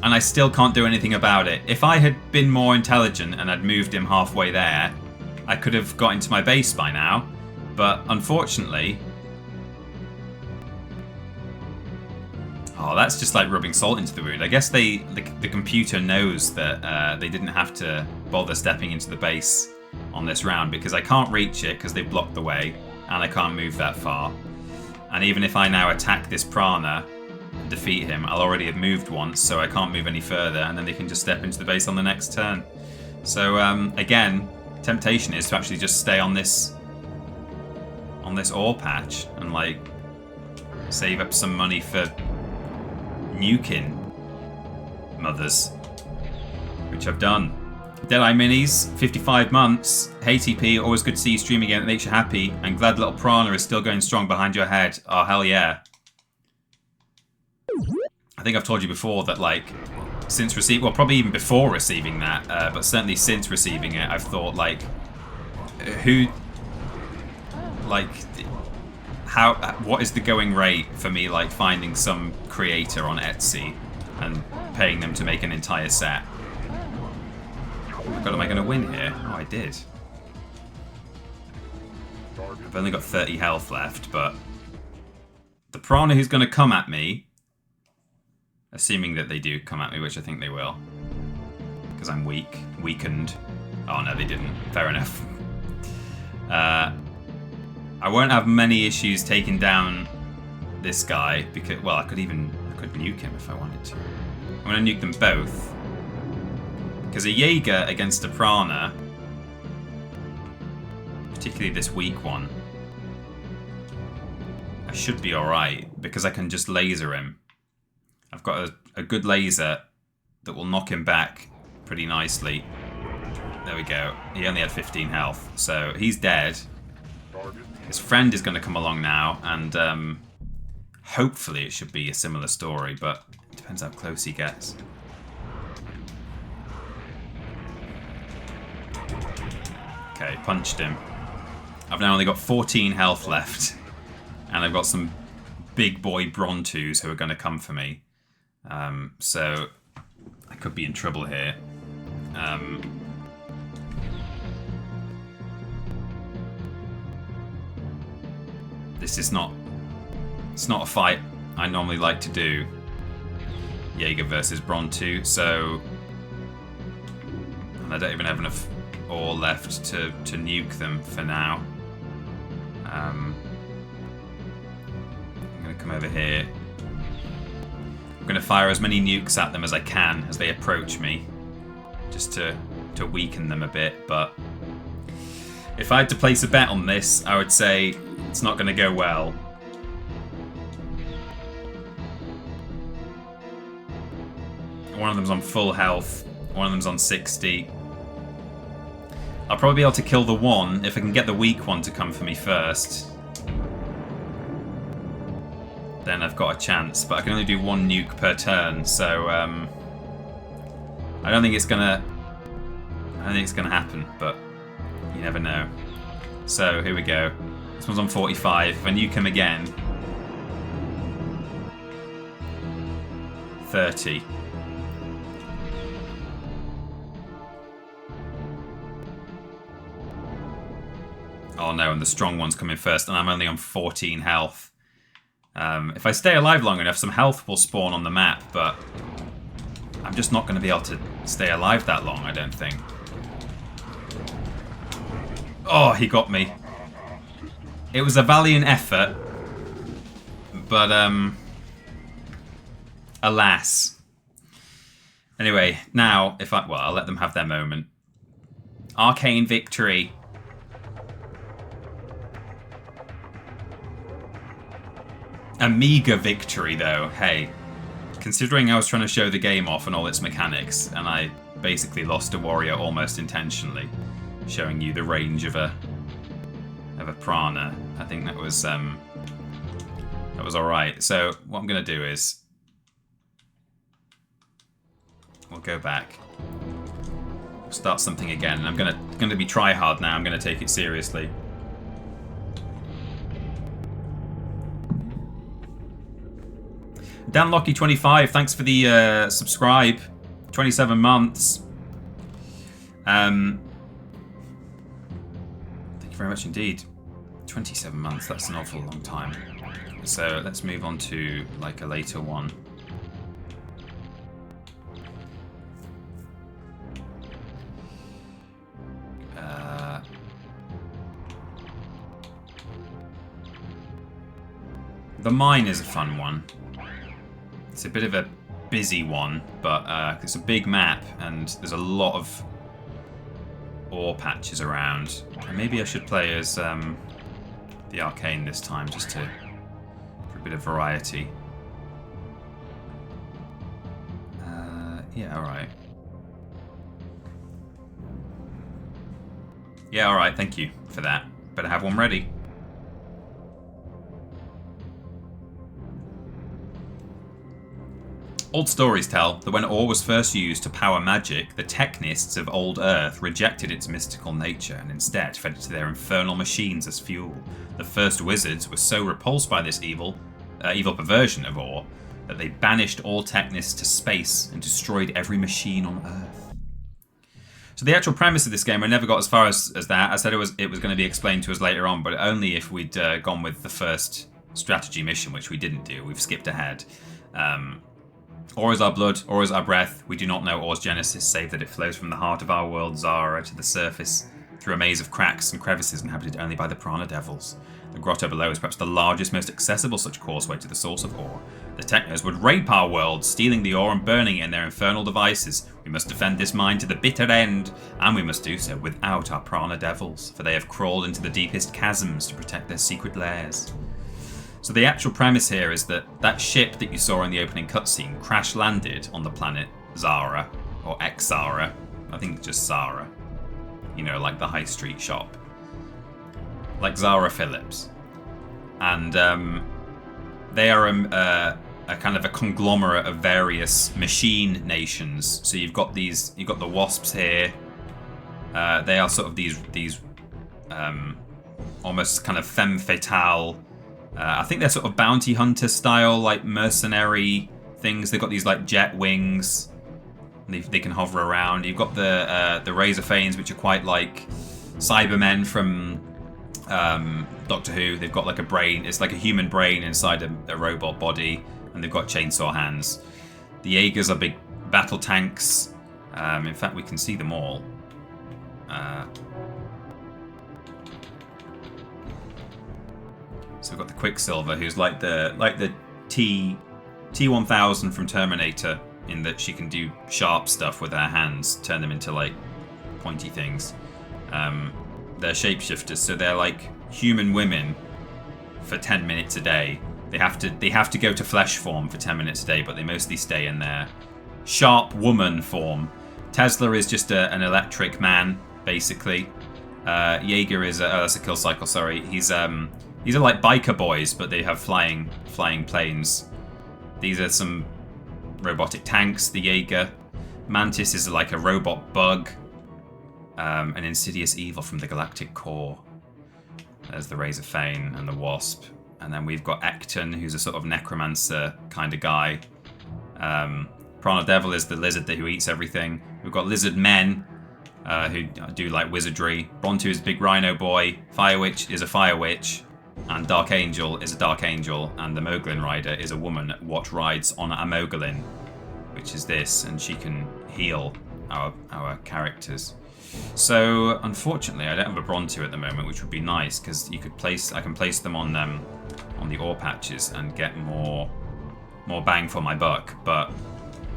And I still can't do anything about it. If I had been more intelligent and had moved him halfway there, I could have got into my base by now. But unfortunately... Oh, that's just like rubbing salt into the wound. I guess the computer knows that they didn't have to bother stepping into the base on this round, because I can't reach it because they've blocked the way, and I can't move that far. And even if I now attack this Prana and defeat him, I'll already have moved once, so I can't move any further, and then they can just step into the base on the next turn. So again, temptation is to actually just stay on this ore patch and like save up some money for nuking mothers, which I've done. Deadeye Minis, 55 months. Hey TP, always good to see you stream again. It makes you happy. And glad little Prana is still going strong behind your head. Oh, hell yeah. I think I've told you before that, like, since receiving, well, probably even before receiving that, but certainly since receiving it, I've thought, like, who Like, what is the going rate for me, like, finding some creator on Etsy and paying them to make an entire set? Oh my god, am I going to win here? Oh, I did. I've only got 30 health left, but the piranha who's going to come at me, assuming that they do come at me, which I think they will, because I'm weakened. Oh no, they didn't. Fair enough. I won't have many issues taking down this guy because, well, I could nuke him if I wanted to. I'm going to nuke them both because a Jaeger against a piranha, particularly this weak one, I should be alright because I can just laser him. I've got a good laser that will knock him back pretty nicely. There we go. He only had 15 health, so he's dead. His friend is going to come along now, and hopefully it should be a similar story, but it depends how close he gets. Okay, punched him. I've now only got 14 health left, and I've got some big boy Brontus who are going to come for me. So I could be in trouble here. This is not... It's not a fight I normally like to do. Jaeger versus Brontu, so... And I don't even have enough ore left to nuke them for now. I'm going to come over here. I'm going to fire as many nukes at them as I can as they approach me. Just to weaken them a bit, but... If I had to place a bet on this, I would say it's not going to go well. One of them's on full health, one of them's on 60. I'll probably be able to kill the one if I can get the weak one to come for me first. Then I've got a chance, but I can only do one nuke per turn, so I don't think it's gonna happen, but you never know. So here we go. This one's on 45. If I nuke him again, 30. Oh no, and the strong one's coming first, and I'm only on 14 health. If I stay alive long enough, some health will spawn on the map, but I'm just not going to be able to stay alive that long, I don't think. Oh, he got me. It was a valiant effort, but alas. Anyway, now I'll let them have their moment. Arcane victory. A meager victory, though. Hey, considering I was trying to show the game off and all its mechanics, and I basically lost a warrior almost intentionally, showing you the range of a piranha, I think that was all right. So what I'm gonna do is we'll go back, we'll start something again, and I'm gonna be try hard now. I'm gonna take it seriously. Dan Locky 25, thanks for the subscribe. 27 months. Thank you very much indeed. 27 months, that's an awful long time. So let's move on to like a later one. The mine is a fun one. It's a bit of a busy one, but it's a big map and there's a lot of ore patches around. And maybe I should play as the Arcane this time, just for a bit of variety. Yeah, alright. Yeah, alright, thank you for that. Better have one ready. Old stories tell that when ore was first used to power magic, the technists of old Earth rejected its mystical nature and instead fed it to their infernal machines as fuel. The first wizards were so repulsed by this evil perversion of ore that they banished all technists to space and destroyed every machine on Earth. So the actual premise of this game, I never got as far as that. I said it was going to be explained to us later on, but only if we'd gone with the first strategy mission, which we didn't do. We've skipped ahead. Ore is our blood, ore is our breath. We do not know ore's genesis, save that it flows from the heart of our world, Zara, to the surface, through a maze of cracks and crevices inhabited only by the prana devils. The grotto below is perhaps the largest, most accessible such causeway to the source of ore. The technos would rape our world, stealing the ore and burning it in their infernal devices. We must defend this mine to the bitter end, and we must do so without our prana devils, for they have crawled into the deepest chasms to protect their secret lairs. So the actual premise here is that ship that you saw in the opening cutscene crash-landed on the planet Zara, or X-Zara. I think it's just Zara. You know, like the high street shop. Like Zara Phillips. And they are a kind of a conglomerate of various machine nations. So you've got the wasps here. They are sort of these almost kind of femme fatale. I think they're sort of bounty hunter style, like mercenary things. They've got these like jet wings. They can hover around. You've got the Razorfanes, which are quite like Cybermen from Doctor Who. They've got like a brain. It's like a human brain inside a robot body, and they've got chainsaw hands. The Jaegers are big battle tanks. In fact, we can see them all. So we've got the Quicksilver, who's like the T-1000 from Terminator, in that she can do sharp stuff with her hands, turn them into like pointy things. They're shapeshifters, so they're like human women for 10 minutes a day. They have to go to flesh form for 10 minutes a day, but they mostly stay in their sharp woman form. Tesla is just an electric man, basically. Jaeger is that's a kill cycle. Sorry, these are like biker boys, but they have flying planes. These are some robotic tanks. The Jaeger. Mantis is like a robot bug. An insidious evil from the galactic core. There's the Razorfane and the Wasp. And then we've got Ecton, who's a sort of necromancer kind of guy. Prana Devil is the lizard who eats everything. We've got lizard men who do like wizardry. Brontu is a big rhino boy. Fire Witch is a fire witch. And Dark Angel is a Dark Angel, and the Moglin Rider is a woman what rides on a Moglin, which is this, and she can heal our characters. So unfortunately, I don't have a Brontu at the moment, which would be nice because I can place them on the ore patches and get more bang for my buck. But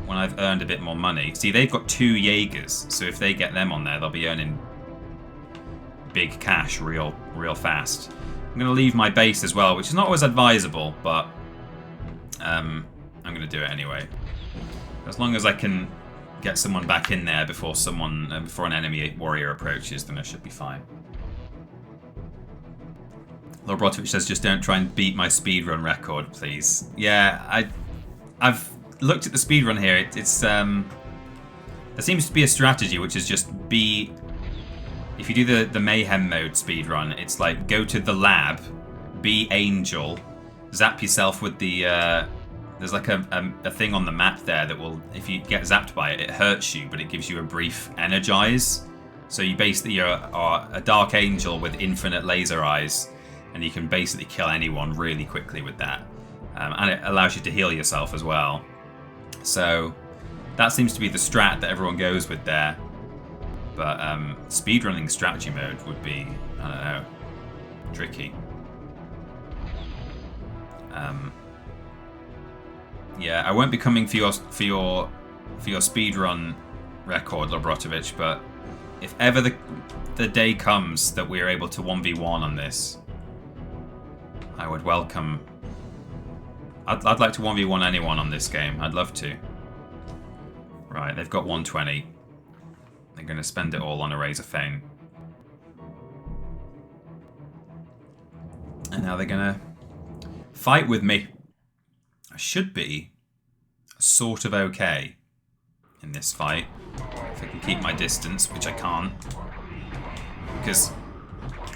when I've earned a bit more money, see, they've got 2 Jaegers, so if they get them on there, they'll be earning big cash real fast. I'm going to leave my base as well, which is not always advisable, but I'm going to do it anyway. As long as I can get someone back in there before an enemy warrior approaches, then I should be fine. Lobrotovich says, just don't try and beat my speedrun record, please. Yeah, I've looked at the speedrun here. It's there seems to be a strategy, which is just be... If you do the Mayhem mode speedrun, it's like go to the lab, be Angel, zap yourself with the... there's like a thing on the map there that will, if you get zapped by it, it hurts you, but it gives you a brief energize. So you basically are a Dark Angel with infinite laser eyes, and you can basically kill anyone really quickly with that. And it allows you to heal yourself as well. So that seems to be the strat that everyone goes with there. But speedrunning strategy mode would be, I don't know, tricky. Yeah, I won't be coming for your speedrun record, Lobrotovich, but if ever the day comes that we're able to 1v1 on this, I would welcome... I'd like to 1v1 anyone on this game. I'd love to. Right, they've got 120. They're going to spend it all on a Razorfane. And now they're going to fight with me. I should be sort of okay in this fight. If I can keep my distance, which I can't. Because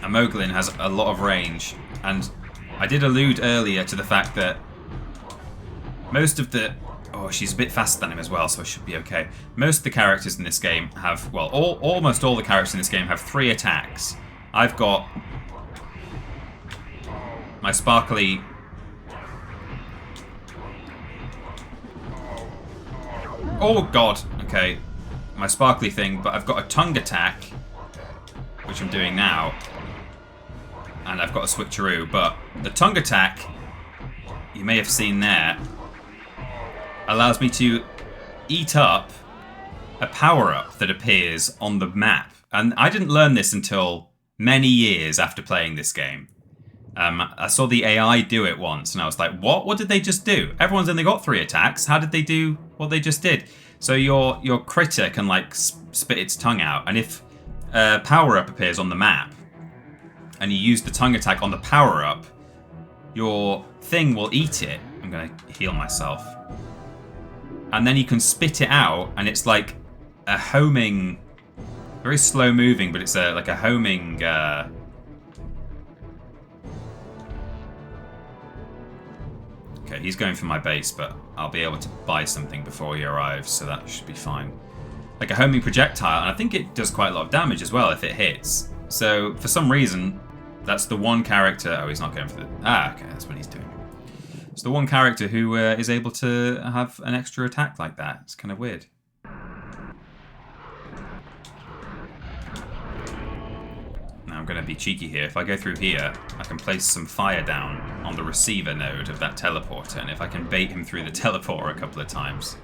a Moglin has a lot of range, and I did allude earlier to the fact that most of the... Oh, she's a bit faster than him as well, so I should be okay. Most of the characters in this game have... Well, almost all the characters in this game have 3 attacks. I've got my sparkly... Oh, God. Okay. My sparkly thing, but I've got a tongue attack, which I'm doing now. And I've got a switcheroo, but the tongue attack, you may have seen there, allows me to eat up a power-up that appears on the map. And I didn't learn this until many years after playing this game. I saw the AI do it once, and I was like, what? What did they just do? Everyone's only got 3 attacks. How did they do what they just did? So your critter can, like, spit its tongue out, and if a power-up appears on the map, and you use the tongue attack on the power-up, your thing will eat it. I'm going to heal myself. And then you can spit it out, and it's like a homing... Very slow moving, but it's like a homing... Okay, he's going for my base, but I'll be able to buy something before he arrives, so that should be fine. Like a homing projectile, and I think it does quite a lot of damage as well if it hits. So, for some reason, that's the one character... Oh, he's not going for the... Ah, okay, that's what he's doing. It's the one character who is able to have an extra attack like that. It's kind of weird. Now I'm going to be cheeky here. If I go through here, I can place some fire down on the receiver node of that teleporter, and if I can bait him through the teleporter a couple of times...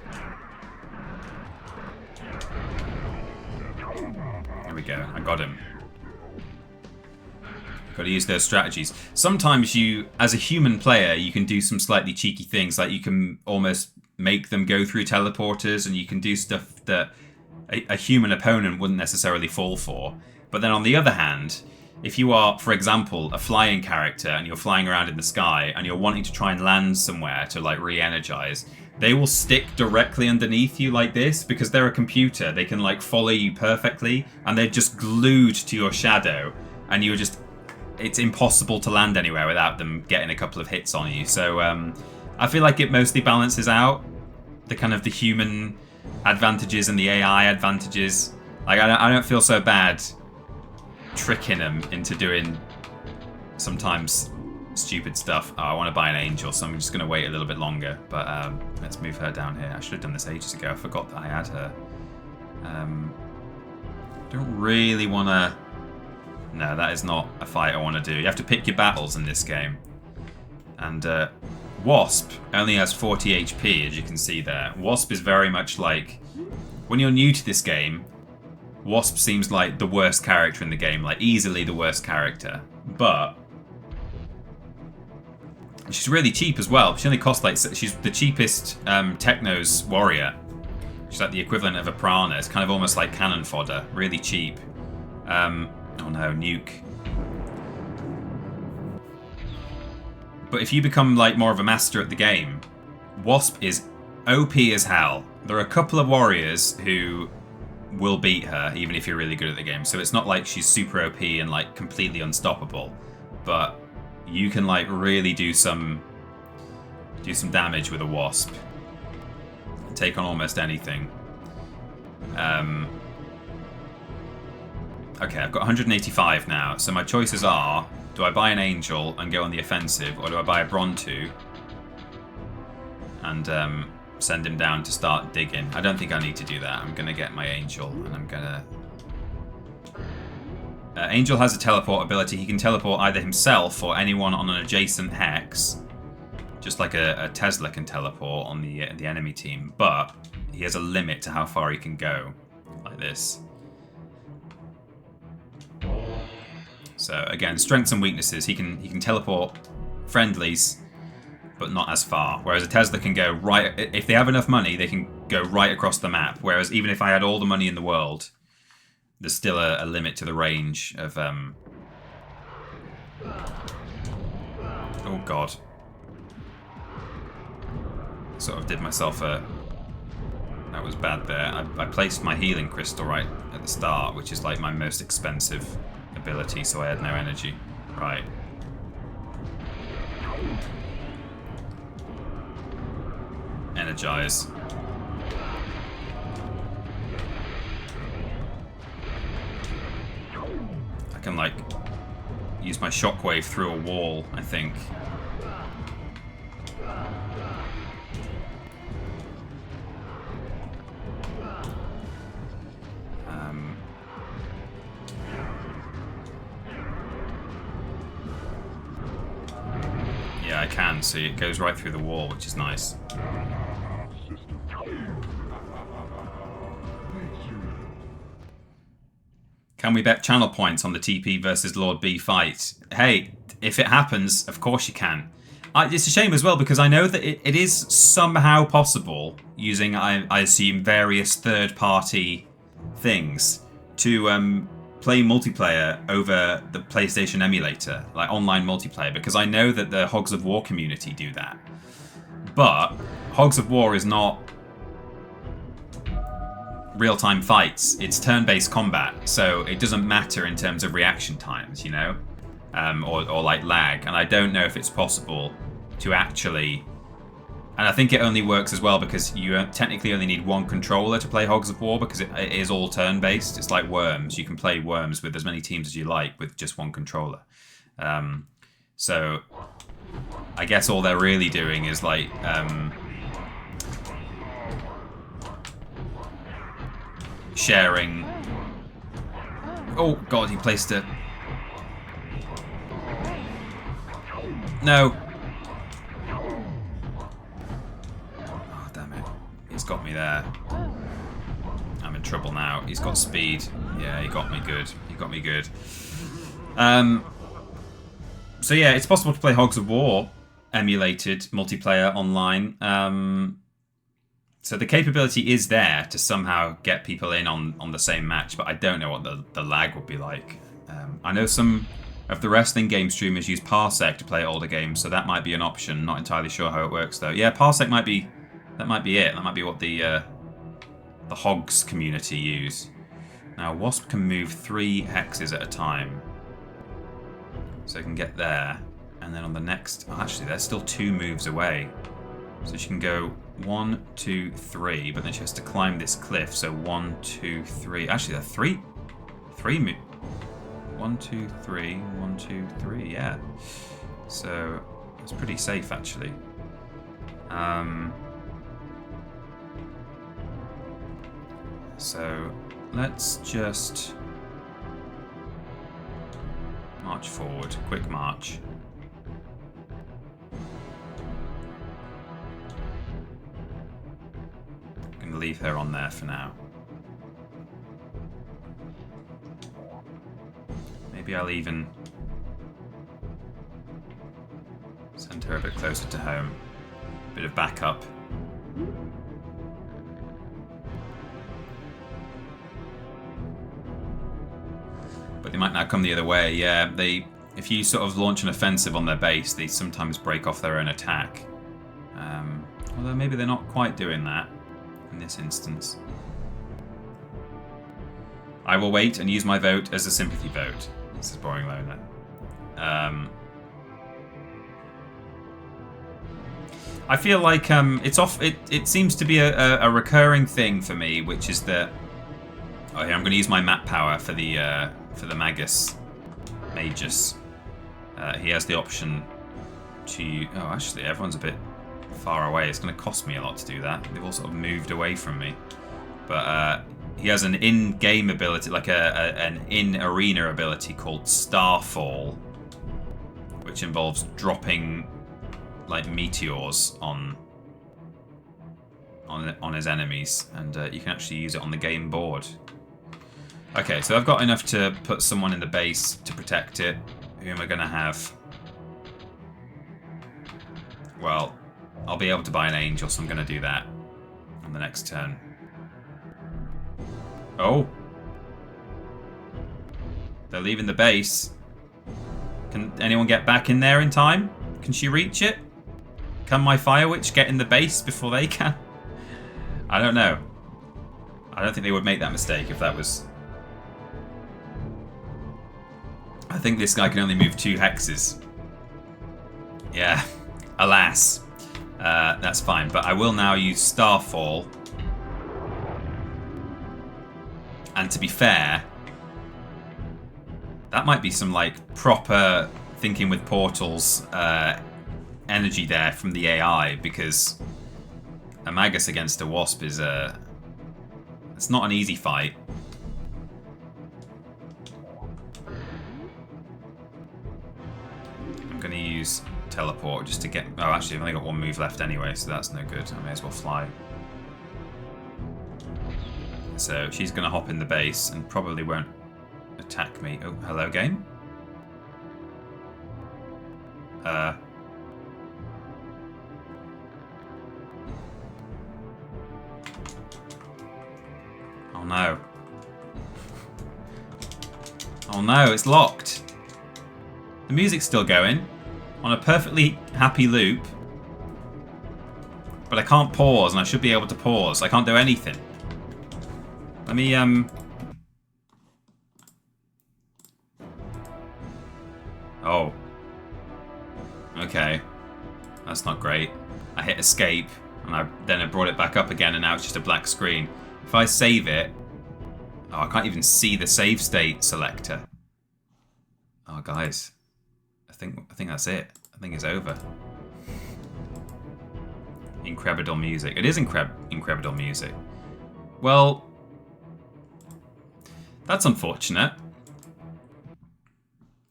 There we go, I got him. Got to use those strategies. Sometimes you, as a human player, you can do some slightly cheeky things, like you can almost make them go through teleporters, and you can do stuff that a human opponent wouldn't necessarily fall for. But then on the other hand, if you are, for example, a flying character and you're flying around in the sky and you're wanting to try and land somewhere to like re-energize, they will stick directly underneath you like this because they're a computer. They can like follow you perfectly, and they're just glued to your shadow, and you're just... It's impossible to land anywhere without them getting a couple of hits on you. So I feel like it mostly balances out the kind of the human advantages and the AI advantages. Like I don't feel so bad tricking them into doing sometimes stupid stuff. Oh, I want to buy an angel, so I'm just going to wait a little bit longer. But let's move her down here. I should have done this ages ago. I forgot that I had her. Don't really want to... No, that is not a fight I want to do. You have to pick your battles in this game. And Wasp only has 40 HP, as you can see there. Wasp is very much like... When you're new to this game, Wasp seems like the worst character in the game. Like, easily the worst character. But... she's really cheap as well. She only costs like... She's the cheapest Technos warrior. She's like the equivalent of a Prana. It's kind of almost like cannon fodder. Really cheap. Oh no, nuke. But if you become like more of a master at the game, Wasp is OP as hell. There are a couple of warriors who will beat her, even if you're really good at the game. So it's not like she's super OP and like completely unstoppable. But you can like really do some damage with a Wasp. Take on almost anything. Okay, I've got 185 now, so my choices are, do I buy an angel and go on the offensive, or do I buy a Brontu and send him down to start digging? I don't think I need to do that. I'm going to get my angel, and I'm going to... Angel has a teleport ability. He can teleport either himself or anyone on an adjacent hex, just like a Tesla can teleport on the enemy team, but he has a limit to how far he can go, like this. So again, strengths and weaknesses. He can teleport friendlies, but not as far. Whereas a Tesla can go right... If they have enough money, they can go right across the map. Whereas even if I had all the money in the world, there's still a limit to the range of... Oh god. sort of did myself a... That was bad there. I placed my healing crystal right at the start, which is like my most expensive ability, so I had no energy. Right. Energize. I can like use my shockwave through a wall, I think. Yeah, I can see it goes right through the wall, which is nice. Can we bet channel points on the TP versus Lord B fight? Hey, if it happens, of course you can. It's a shame as well because I know that it is somehow possible using, I assume, various third-party things to play multiplayer over the PlayStation emulator, like online multiplayer, because I know that the Hogs of War community do that. But Hogs of War is not real-time fights, it's turn-based combat, so it doesn't matter in terms of reaction times, you know, or like lag, and I don't know if it's possible to actually, and I think it only works as well because you technically only need one controller to play Hogs of War because it is all turn-based. It's like Worms, you can play Worms with as many teams as you like with just one controller. So I guess all they're really doing is like sharing. Oh god, he placed it. No. Oh damn it. He's got me there. I'm in trouble now. He's got speed. Yeah, he got me good. He got me good. So yeah, it's possible to play Hogs of War emulated multiplayer online. So the capability is there to somehow get people in on the same match, but I don't know what the lag would be like. I know some of the wrestling game streamers use Parsec to play older games, so that might be an option. Not entirely sure how it works though. Yeah, Parsec might be it. That might be what the Hogs community use. Now Wasp can move 3 hexes at a time, so it can get there, and then on the next. Oh, actually, they're still 2 moves away, so she can go 1, 2, 3, but then she has to climb this cliff. So 1, 2, 3. Actually, there are 3 moves. 1, 2, 3. 1, 2, 3. Yeah. So it's pretty safe actually. So let's just march forward. Quick march. Leave her on there for now. Maybe I'll even send her a bit closer to home. Bit of backup. But they might now come the other way. Yeah, if you sort of launch an offensive on their base, they sometimes break off their own attack. Although maybe they're not quite doing that in this instance. I will wait and use my vote as a sympathy vote. This is Boring Loner. I feel like it's off. It seems to be a recurring thing for me, which is that. Oh, here I'm going to use my map power for the Magus. He has the option to. Oh, actually, everyone's a bit far away. It's going to cost me a lot to do that. They've all sort of moved away from me. But he has an in-game ability, like an in-arena ability called Starfall, which involves dropping like meteors on his enemies, and you can actually use it on the game board. Okay, so I've got enough to put someone in the base to protect it. Who am I going to have? Well, I'll be able to buy an angel, so I'm going to do that on the next turn. Oh. They're leaving the base. Can anyone get back in there in time? Can she reach it? Can my Fire Witch get in the base before they can? I don't know. I don't think they would make that mistake if that was... I think this guy can only move 2 hexes. Yeah, alas. That's fine, but I will now use Starfall. And to be fair, that might be some like proper thinking with portals energy there from the AI, because a Magus against a Wasp is it's not an easy fight. I'm going to use Teleport just to get... Oh, actually, I've only got 1 move left anyway, so that's no good. I may as well fly. So she's going to hop in the base and probably won't attack me. Oh, hello, game. Oh no. Oh no, it's locked. The music's still going on a perfectly happy loop. But I can't pause, and I should be able to pause. I can't do anything. Let me, Oh. Okay. That's not great. I hit escape, and then I brought it back up again, and now it's just a black screen. If I save it... Oh, I can't even see the save state selector. Oh, guys. I think that's it. I think it's over. Incredible music. It is incredible music. Well... That's unfortunate.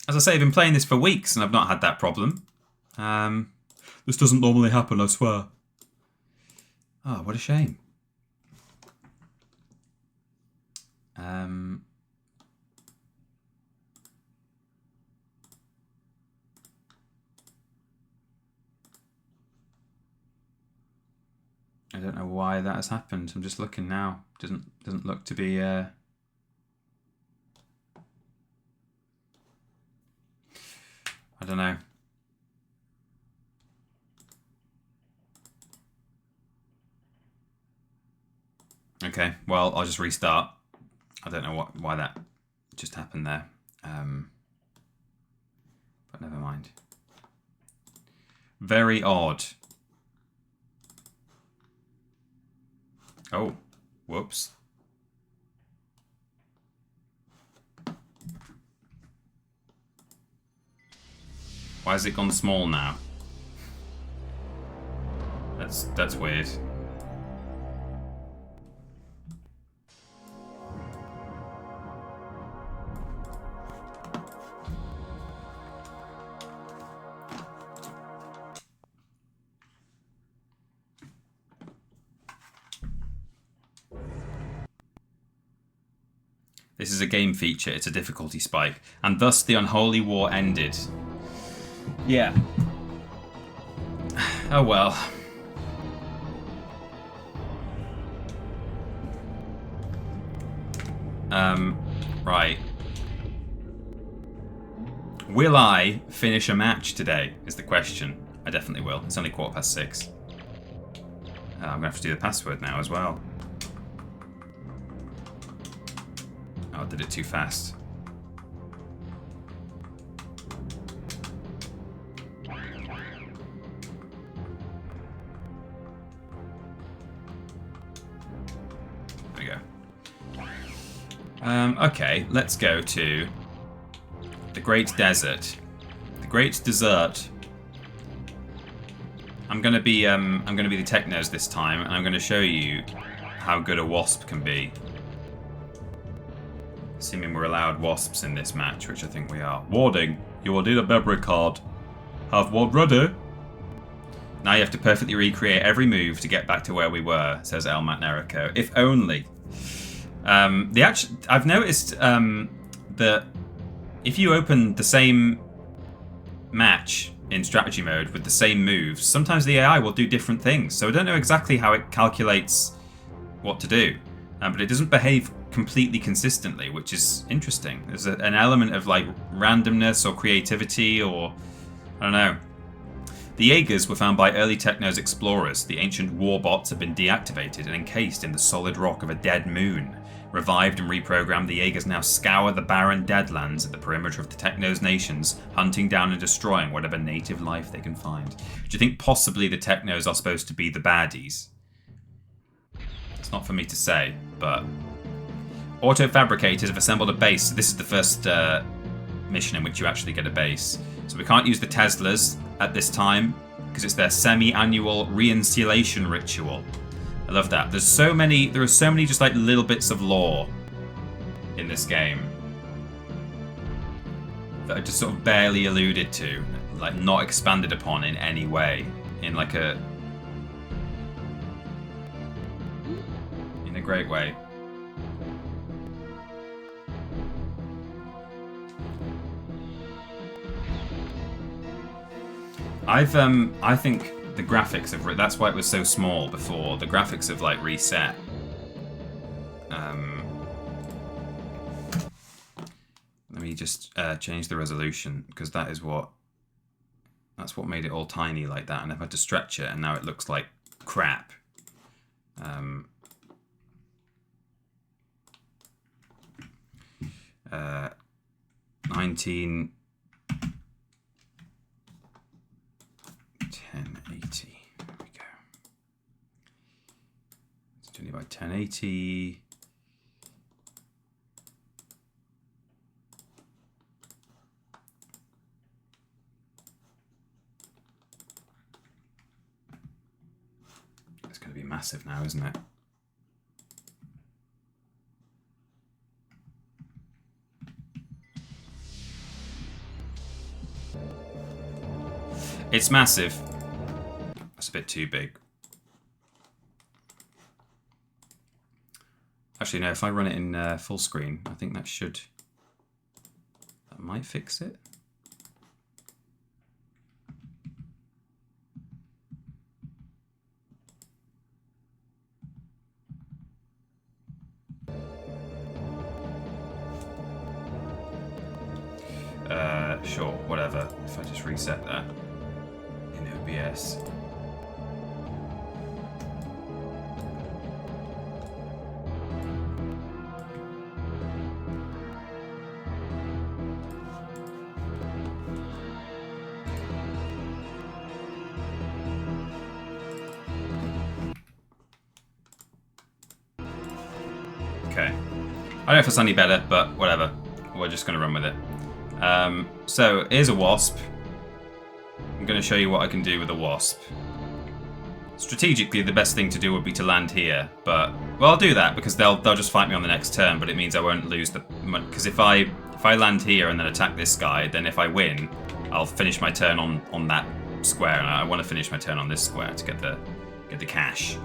As I say, I've been playing this for weeks and I've not had that problem. This doesn't normally happen, I swear. Oh, what a shame. I don't know why that has happened. I'm just looking now. Doesn't look to be I don't know. Okay, well, I'll just restart. I don't know why that just happened there. But never mind. Very odd. Oh, whoops. Why has it gone small now? That's weird. This is a game feature, it's a difficulty spike, and thus the Unholy War ended. Yeah. Oh well. Right. Will I finish a match today, is the question. I definitely will. It's only 6:15. I'm going to have to do the password now as well. Oh, I did it too fast. Okay, let's go to the Great Desert. The Great Desert. I'm gonna be the Technos this time, and I'm gonna show you how good a Wasp can be. Assuming we're allowed Wasps in this match, which I think we are. Warning, you will need a memory card. Have one ready. Now you have to perfectly recreate every move to get back to where we were, says Elmat Neriko. If only. I've noticed that if you open the same match in strategy mode with the same moves, sometimes the AI will do different things. So I don't know exactly how it calculates what to do, but it doesn't behave completely consistently, which is interesting. There's an element of like randomness or creativity, or I don't know. The Jaegers were found by early Technos explorers. The ancient warbots have been deactivated and encased in the solid rock of a dead moon. Revived and reprogrammed, the Jaegers now scour the barren deadlands at the perimeter of the Technos nations, hunting down and destroying whatever native life they can find. Do you think possibly the Technos are supposed to be the baddies? It's not for me to say, but... Auto fabricators have assembled a base. So this is the first mission in which you actually get a base. So we can't use the Teslas at this time because it's their semi-annual reinstallation ritual. I love that. There are so many just like little bits of lore in this game that are just sort of barely alluded to, like not expanded upon in any way, in a great way. I think the graphics have... That's why it was so small before. The graphics have, like, reset. Let me just change the resolution, because that's what made it all tiny like that, and I've had to stretch it, and now it looks like crap. 1080. There we go. It's 20 by 1080. It's going to be massive now, isn't it? It's massive. That's a bit too big. Actually, no, if I run it in full screen, I think that might fix it. Sure, whatever. If I just reset that in OBS. Okay. I don't know if it's any better, but whatever. We're just going to run with it. So here's a wasp. I'm going to show you what I can do with a wasp. Strategically, the best thing to do would be to land here, but well, I'll do that because they'll just fight me on the next turn. But it means I won't lose the, because if I land here and then attack this guy, then if I win, I'll finish my turn on that square, and I want to finish my turn on this square to get the cash.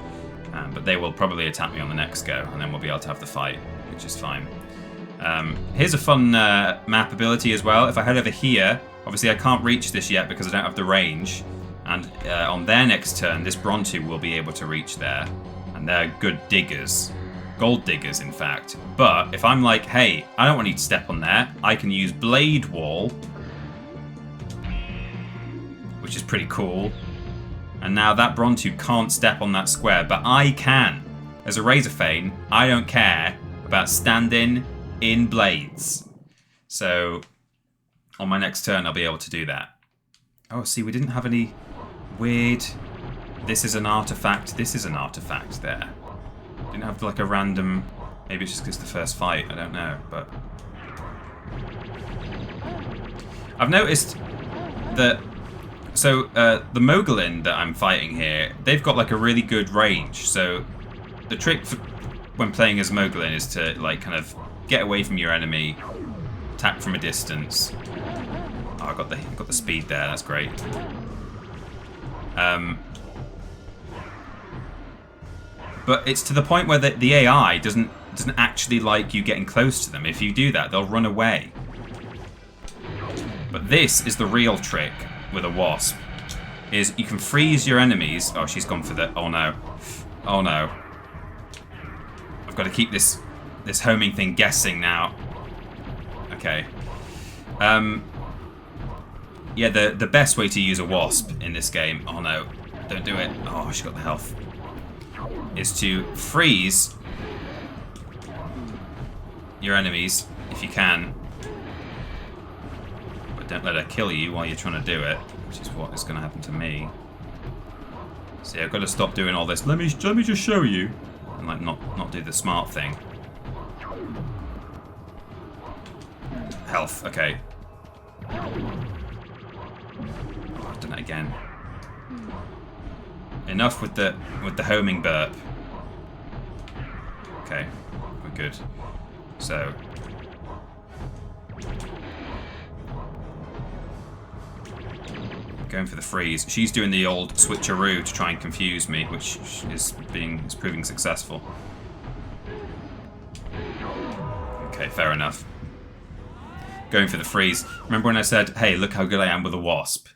But they will probably attack me on the next go, and then we'll be able to have the fight, which is fine. Here's a fun map ability as well. If I head over here, obviously I can't reach this yet because I don't have the range. And on their next turn, this Brontu will be able to reach there. And they're good diggers. Gold diggers, in fact. But if I'm like, hey, I don't want you to step on there, I can use Blade Wall, which is pretty cool. And now that Brontu can't step on that square, but I can. As a Razorfane, I don't care about standing in blades. So on my next turn, I'll be able to do that. Oh, see, we didn't have any weird... This is an artifact. This is an artifact there. Didn't have like a random... Maybe it's just because it's the first fight. I don't know, but... I've noticed that... So, the Mogulin that I'm fighting here, they've got like a really good range. So, the trick for when playing as Mogulin is to like kind of get away from your enemy, attack from a distance. Oh, I've got the speed there. That's great. But it's to the point where the AI doesn't actually like you getting close to them. If you do that, they'll run away. But this is the real trick with a wasp. Is you can freeze your enemies. Oh, she's gone for the. Oh no. Oh no. I've got to keep this homing thing guessing now. Okay. Yeah, the best way to use a wasp in this game, oh no, don't do it, oh, she got the health, is to freeze your enemies if you can, but don't let her kill you while you're trying to do it, which is what is going to happen to me. See, I've got to stop doing all this. Let me just show you, and like not do the smart thing. Health, okay. Oh, I've done it again. Enough with the homing burp. Okay, we're good. So going for the freeze. She's doing the old switcheroo to try and confuse me, which is proving successful. Okay, fair enough. Going for the freeze. Remember when I said, hey, look how good I am with a wasp?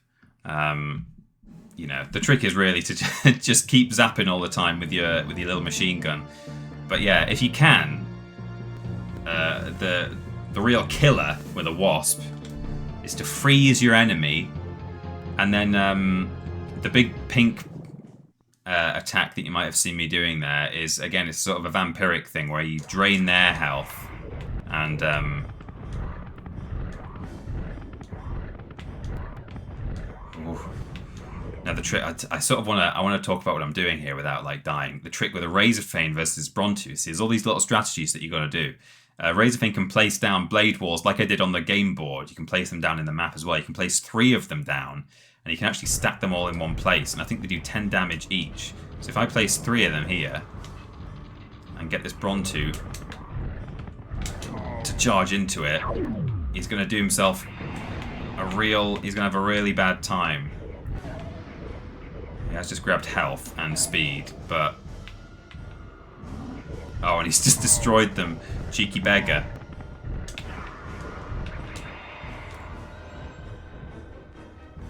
You know, the trick is really to just keep zapping all the time with your little machine gun. But yeah, if you can, the real killer with a wasp is to freeze your enemy, and then the big pink attack that you might have seen me doing there is, again, it's sort of a vampiric thing where you drain their health and now the trick, I sort of want to talk about what I'm doing here without like dying. The trick with a Razorfane versus Brontus is all these little strategies that you got to do. Razorfane can place down blade walls like I did on the game board. You can place them down in the map as well. You can place 3 of them down, and you can actually stack them all in one place. And I think they do 10 damage each. So if I place 3 of them here and get this Brontu to charge into it, he's going to do himself he's going to have a really bad time. He has just grabbed health and speed, but... Oh, and he's just destroyed them. Cheeky beggar.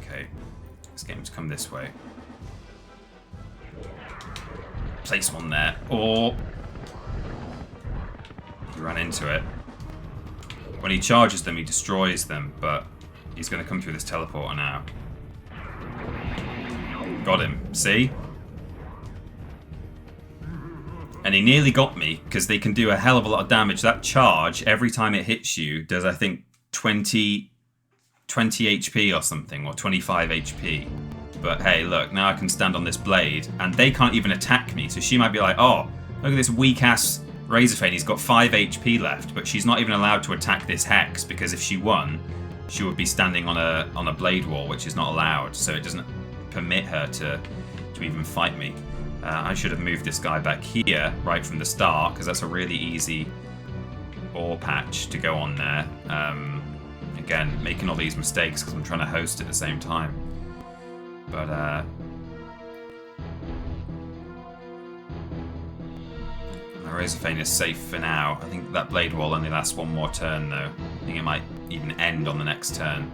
Okay, let's get him to come this way. Place one there. Or... He ran into it. When he charges them, he destroys them, but he's going to come through this teleporter now. Got him. See? And he nearly got me, because they can do a hell of a lot of damage. That charge, every time it hits you, does, I think, 20 HP or something, or 25 HP. But hey, look, now I can stand on this blade, and they can't even attack me, so she might be like, oh, look at this weak-ass Razorfane, he's got 5 HP left, but she's not even allowed to attack this Hex, because if she won, she would be standing on a blade wall, which is not allowed, so it doesn't permit her to even fight me. I should have moved this guy back here right from the start, because that's a really easy ore patch to go on there. Again, making all these mistakes because I'm trying to host at the same time. But my Razorfane is safe for now. I think that blade wall only lasts one more turn though. I think it might even end on the next turn.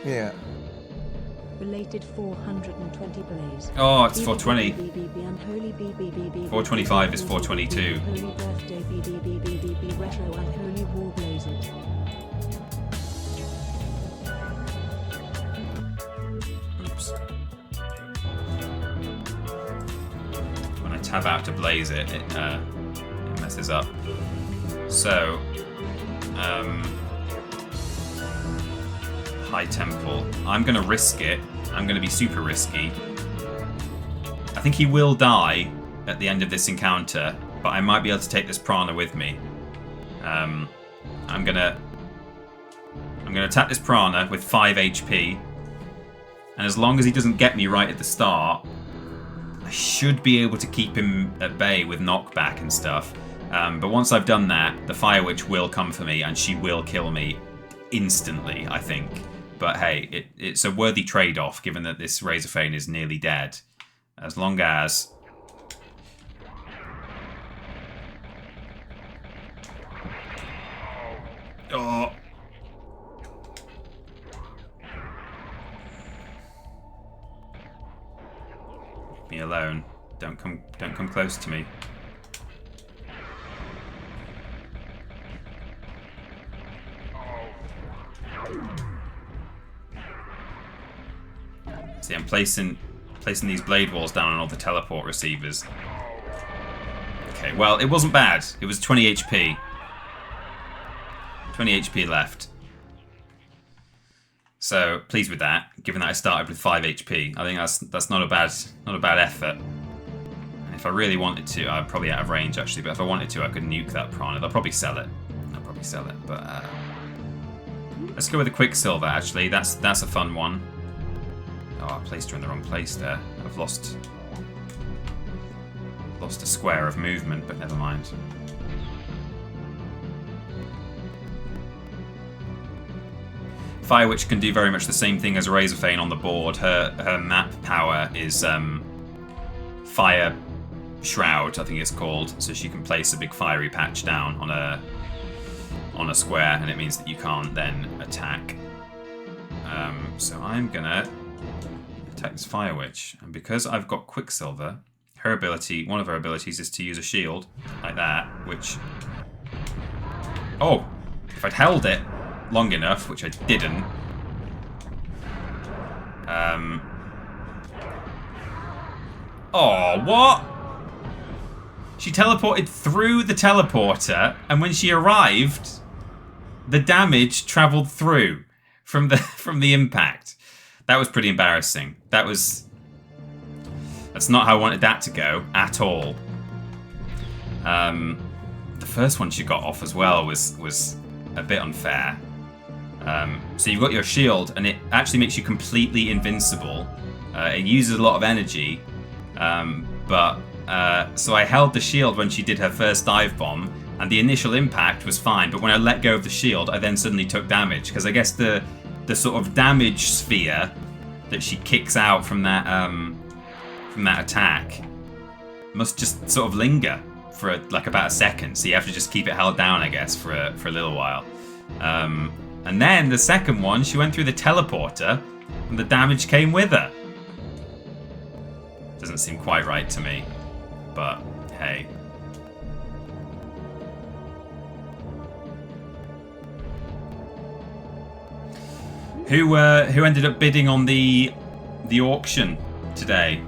Yeah. Related 420 blaze. Oh, it's 420. 425 is 422. Holy birthday BBBBBB retro Unholy War blazes. Oops. When I tab out to blaze it, it messes up. So, High Temple. I'm going to risk it. I'm going to be super risky. I think he will die at the end of this encounter, but I might be able to take this Prana with me. I'm gonna attack this Prana with 5 HP, and as long as he doesn't get me right at the start, I should be able to keep him at bay with knockback and stuff. But once I've done that, the Fire Witch will come for me, and she will kill me instantly, I think. But hey, it's a worthy trade-off, given that this Razorfane is nearly dead. As long as... Oh! Leave me alone. Don't come close to me. See, I'm placing these blade walls down on all the teleport receivers. Okay, well, it wasn't bad. It was 20 HP. 20 HP left. So, pleased with that, given that I started with 5 HP. I think that's not a bad effort. And if I really wanted to, I'm probably out of range actually, but if I wanted to, I could nuke that Piranha. I'll probably sell it. But let's go with the Quicksilver actually. That's a fun one. Oh, I placed her in the wrong place there. I've lost a square of movement, but never mind. Fire Witch can do very much the same thing as Razorfane on the board. Her map power is Fire Shroud, I think it's called. So she can place a big fiery patch down on a square, and it means that you can't then attack. So I'm gonna attack this Fire Witch, and because I've got Quicksilver, one of her abilities is to use a shield like that, which, oh, if I'd held it long enough, which I didn't, oh, what? She teleported through the teleporter, and when she arrived, the damage travelled through from the impact. That was pretty embarrassing. That's not how I wanted that to go at all. The first one she got off as well was a bit unfair. So you've got your shield, and it actually makes you completely invincible. It uses a lot of energy, so I held the shield when she did her first dive bomb, and the initial impact was fine. But when I let go of the shield, I then suddenly took damage, because I guess the sort of damage sphere that she kicks out from that attack must just sort of linger for like about a second. So you have to just keep it held down, I guess, for a little while. And then the second one, she went through the teleporter, and the damage came with her. Doesn't seem quite right to me, but hey. Who ended up bidding on the auction today?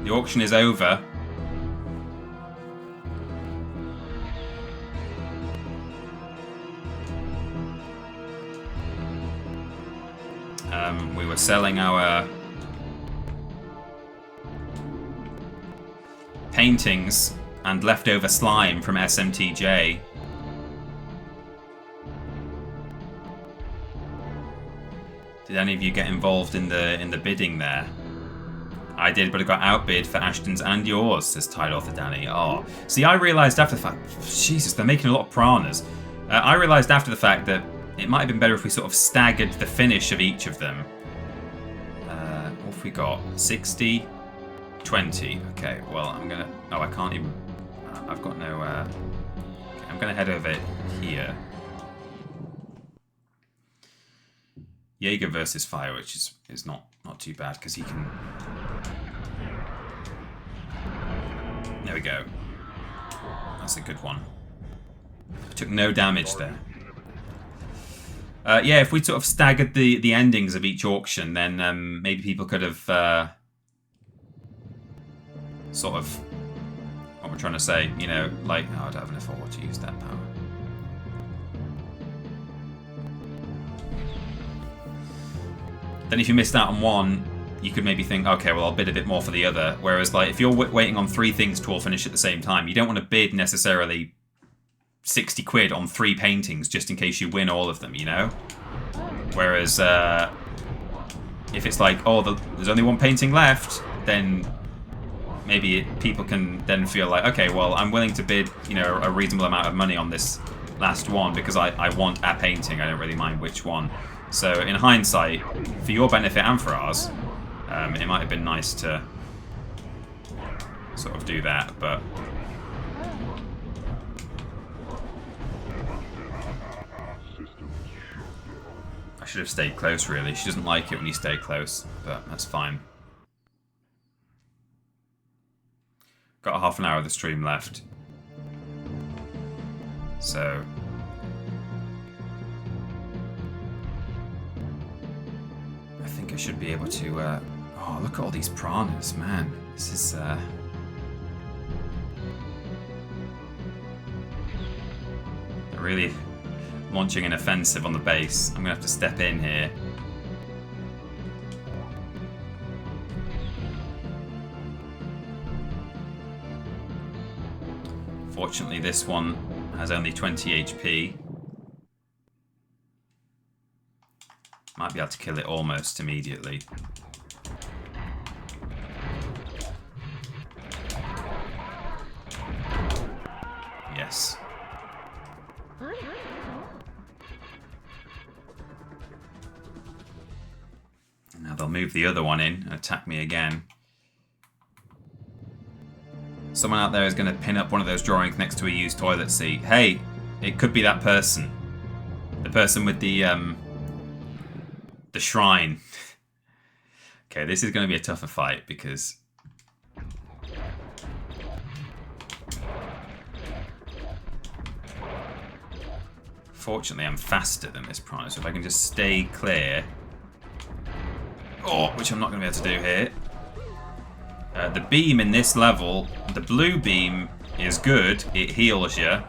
The auction is over. We were selling our paintings and leftover slime from SMTJ. Did any of you get involved in the bidding there? I did, but I got outbid for Ashton's and yours, says Title Author Danny. Oh, see, I realised after the fact, Jesus, they're making a lot of piranhas. I realised after the fact that it might have been better if we sort of staggered the finish of each of them. What have we got? 60, 20. Okay, well, I'm gonna... Oh, I can't even... I've got no... Okay, I'm gonna head over here. Jaeger versus Fire, which is not too bad, because he can... There we go. That's a good one. Took no damage there. Yeah, if we sort of staggered the endings of each auction, then maybe people could have sort of... What we're trying to say, you know, like... Oh, I don't have enough ore to use that power. Then if you missed out on one, you could maybe think, okay, well, I'll bid a bit more for the other. Whereas, like, if you're waiting on 3 things to all finish at the same time, you don't want to bid necessarily 60 quid on 3 paintings just in case you win all of them, you know? Whereas, if it's like, oh, there's only 1 painting left, then maybe people can then feel like, okay, well, I'm willing to bid, you know, a reasonable amount of money on this last one because I want a painting. I don't really mind which one. So in hindsight, for your benefit and for ours, it might have been nice to sort of do that, but... I should have stayed close, really. She doesn't like it when you stay close, but that's fine. Got a half an hour of the stream left. So... think I should be able to... oh, look at all these piranhas, man. This is... They're really launching an offensive on the base. I'm going to have to step in here. Fortunately, this one has only 20 HP. Might be able to kill it almost immediately. Yes. Now they'll move the other one in and attack me again. Someone out there is going to pin up one of those drawings next to a used toilet seat. Hey, it could be that person. The person with the shrine. Okay, this is going to be a tougher fight because... Fortunately, I'm faster than this piranha, so if I can just stay clear... Oh, which I'm not going to be able to do here. The beam in this level, the blue beam is good, it heals you.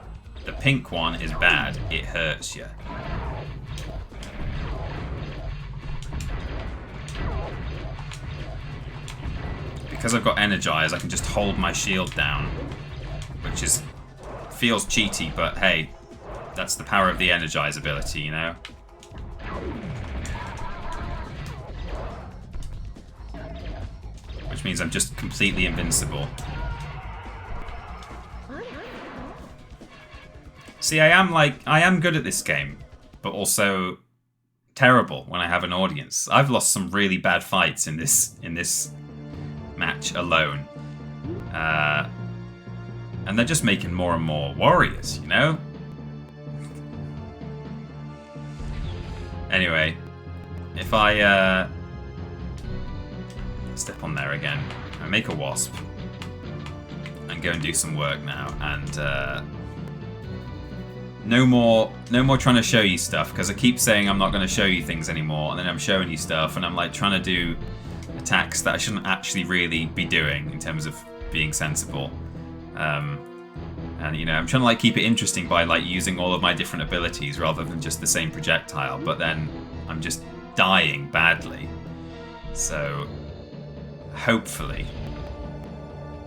The pink one is bad, it hurts you. Because I've got Energize, I can just hold my shield down, which is feels cheaty, but hey, that's the power of the Energize ability, you know? Which means I'm just completely invincible. See, I am good at this game, but also terrible when I have an audience. I've lost some really bad fights in this match alone. And they're just making more and more warriors, you know? Anyway, if I step on there again, I make a wasp and go and do some work now, and no more trying to show you stuff, because I keep saying I'm not going to show you things anymore, and then I'm showing you stuff, and I'm like trying to do attacks that I shouldn't actually really be doing in terms of being sensible. And you know, I'm trying to like keep it interesting by like using all of my different abilities rather than just the same projectile, but then I'm just dying badly. So hopefully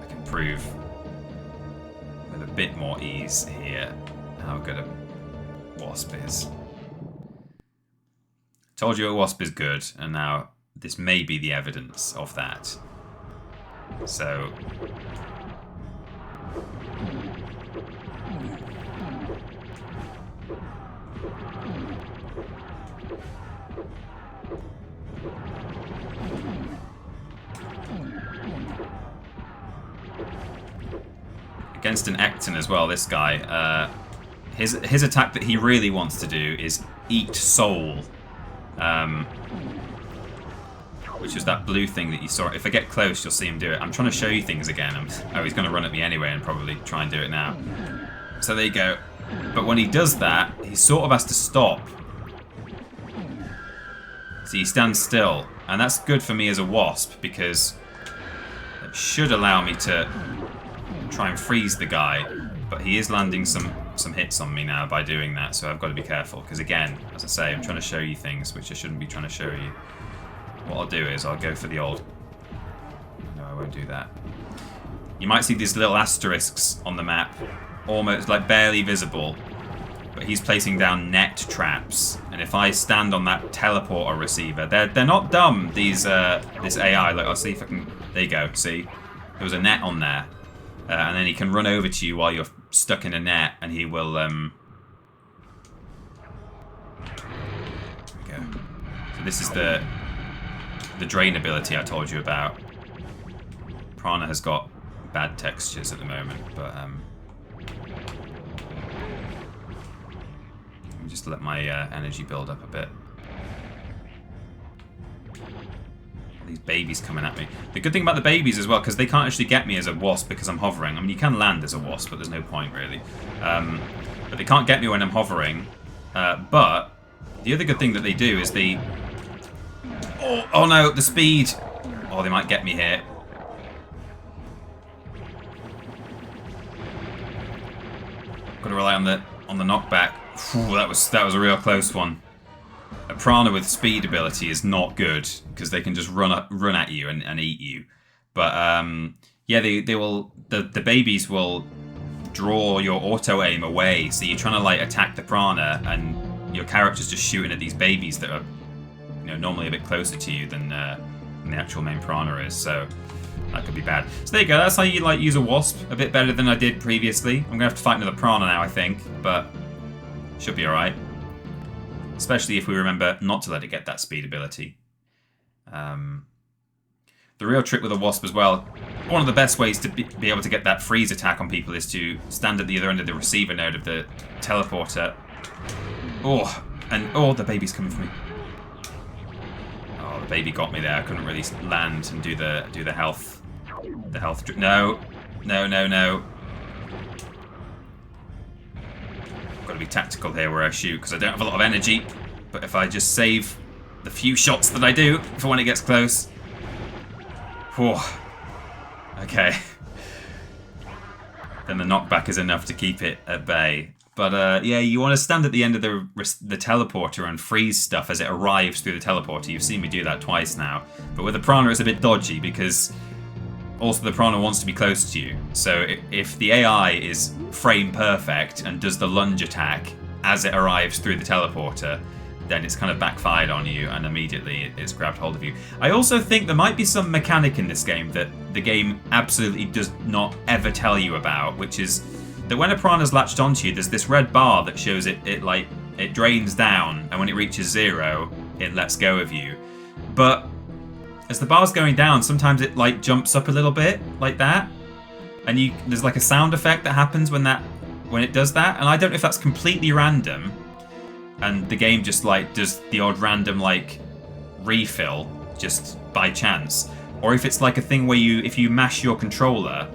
I can prove with a bit more ease here how good a wasp is. Told you a wasp is good, and now this may be the evidence of that. So against an Ecton as well, this guy, his attack that he really wants to do is eat soul, which is that blue thing that you saw. If I get close, you'll see him do it. I'm trying to show you things again. Oh, he's going to run at me anyway and probably try and do it now. So there you go. But when he does that, he sort of has to stop. So he stands still, and that's good for me as a wasp, because it should allow me to try and freeze the guy, but he is landing some hits on me now by doing that, so I've got to be careful, because again, as I say, I'm trying to show you things which I shouldn't be trying to show you. What I'll do is I'll go for the old... No, I won't do that. You might see these little asterisks on the map, almost like barely visible, but he's placing down net traps, and if I stand on that teleporter receiver, they're not dumb, these this AI. Like, I'll see if I can... There you go, see? There was a net on there. And then he can run over to you while you're stuck in a net, and he will, There we go. So this is the drain ability I told you about. Piranha has got bad textures at the moment, but, let me just let my energy build up a bit. These babies coming at me. The good thing about the babies as well, because they can't actually get me as a wasp because I'm hovering. I mean, you can land as a wasp, but there's no point really. But they can't get me when I'm hovering. But the other good thing that they do is they... Oh no, the speed. Oh, they might get me here. Got to rely on the knockback. Ooh, that was a real close one. A piranha with speed ability is not good because they can just run at you and eat you. But yeah, the babies will draw your auto aim away, so you're trying to like attack the piranha and your character's just shooting at these babies that are, you know, normally a bit closer to you than the actual main piranha is. So that could be bad. So there you go. That's how you like use a wasp. A bit better than I did previously. I'm gonna have to fight another piranha now, I think, but should be all right. Especially if we remember not to let it get that speed ability. The real trick with a wasp as well, one of the best ways to be able to get that freeze attack on people is to stand at the other end of the receiver node of the teleporter. Oh, and oh, the baby's coming for me. Oh, the baby got me there. I couldn't really land and do the health. No. Got to be tactical here where I shoot because I don't have a lot of energy. But if I just save the few shots that I do for when it gets close. Whew. Okay. Then the knockback is enough to keep it at bay. But yeah, you want to stand at the end of the teleporter and freeze stuff as it arrives through the teleporter. You've seen me do that twice now. But with the piranha, it's a bit dodgy because also the piranha wants to be close to you. So if the AI is frame perfect and does the lunge attack as it arrives through the teleporter, then it's kind of backfired on you and immediately it's grabbed hold of you. I also think there might be some mechanic in this game that the game absolutely does not ever tell you about, which is that when a piranha's latched onto you, there's this red bar that shows it drains down, and when it reaches 0, it lets go of you. But as the bar's going down, sometimes it like jumps up a little bit like that, and there's like a sound effect that happens when it does that, and I don't know if that's completely random and the game just like does the odd random like refill just by chance, or if it's like a thing where if you mash your controller,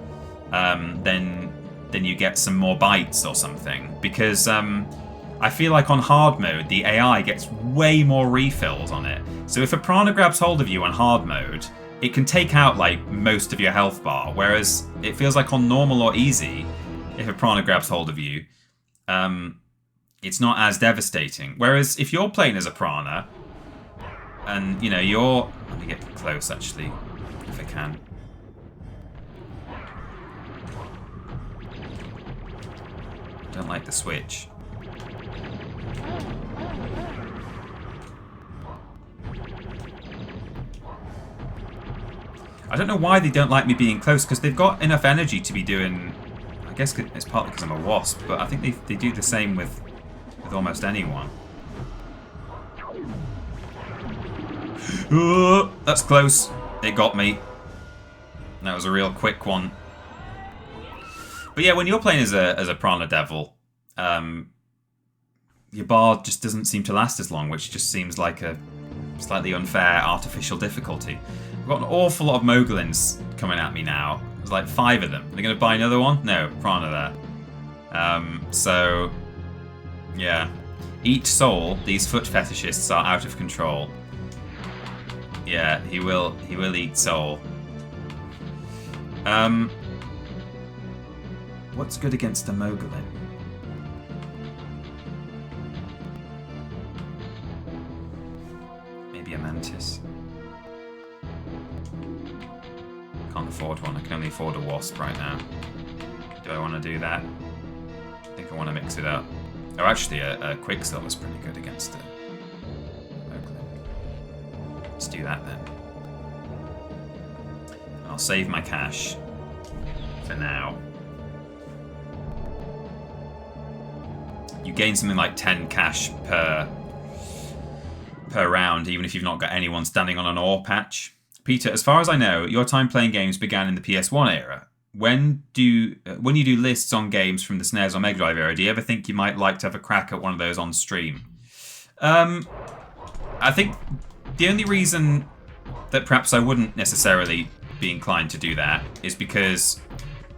then you get some more bites or something, because I feel like on hard mode the AI gets way more refills on it. So if a piranha grabs hold of you on hard mode, it can take out like most of your health bar, whereas it feels like on normal or easy, if a piranha grabs hold of you, it's not as devastating. Whereas if you're playing as a piranha and you know let me get close actually if I can. I don't like the switch. I don't know why they don't like me being close, because they've got enough energy to be doing. I guess it's partly because I'm a wasp, but I think they do the same with almost anyone. Oh, that's close. It got me. That was a real quick one. But yeah, when you're playing as a piranha devil, your bar just doesn't seem to last as long, which just seems like a slightly unfair artificial difficulty. I've got an awful lot of Moglins coming at me now. There's like 5 of them. Are they going to buy another one? No, piranha there. So, yeah. Eat soul. These foot fetishists are out of control. Yeah, he will eat soul. What's good against a Moglin? Maybe a mantis. Can't afford one. I can only afford a wasp right now. Do I want to do that? I think I want to mix it up. Oh, actually, a Quicksilver's pretty good against it. Let's do that then. I'll save my cash for now. You gain something like 10 cash per round, even if you've not got anyone standing on an ore patch. Peter, as far as I know, your time playing games began in the PS1 era. When you do lists on games from the SNES or Mega Drive era, do you ever think you might like to have a crack at one of those on stream? I think the only reason that perhaps I wouldn't necessarily be inclined to do that is because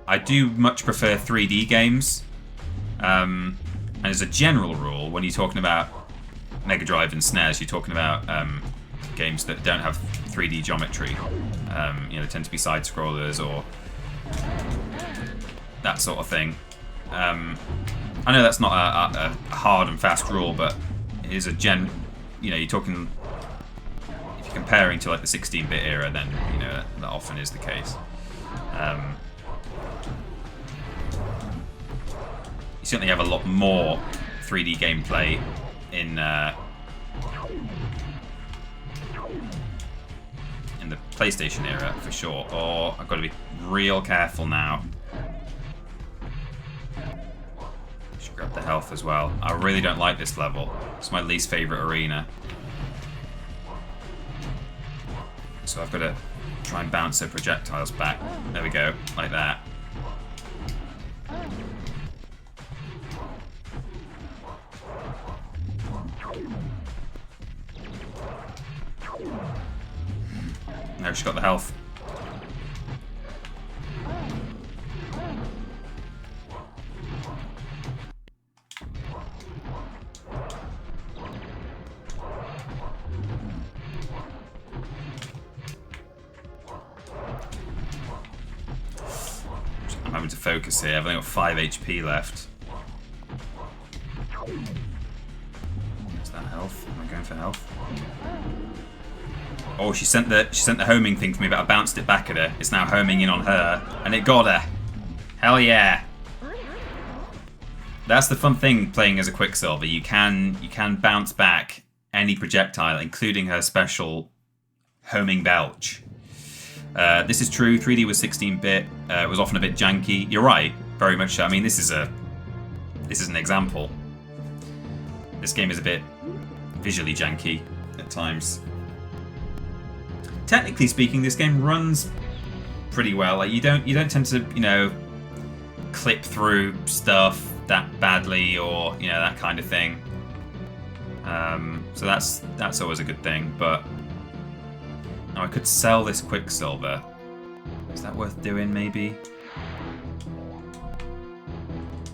I do much prefer 3D games. And as a general rule, when you're talking about Mega Drive and SNES, you're talking about games that don't have 3D geometry. They tend to be side scrollers or that sort of thing. I know that's not a hard and fast rule, but it is a you're talking. If you're comparing to like the 16-bit era, then that often is the case. You certainly have a lot more 3D gameplay in the PlayStation era for sure. Oh, I've got to be real careful now. Should grab the health as well. I really don't like this level. It's my least favorite arena. So I've got to try and bounce the projectiles back. There we go, like that. No, she's got the health. I'm having to focus here. I've only got 5 HP left. Is that health? Am I going for health? Oh, she sent the homing thing for me, but I bounced it back at her. It's now homing in on her, and it got her. Hell yeah! That's the fun thing playing as a Quicksilver. You can bounce back any projectile, including her special homing belch. This is true. 3D was 16-bit. It was often a bit janky. You're right, very much so. I mean, this is an example. This game is a bit visually janky at times. Technically speaking, this game runs pretty well. Like you don't tend to clip through stuff that badly or that kind of thing. So that's always a good thing. But now I could sell this Quicksilver. Is that worth doing? Maybe.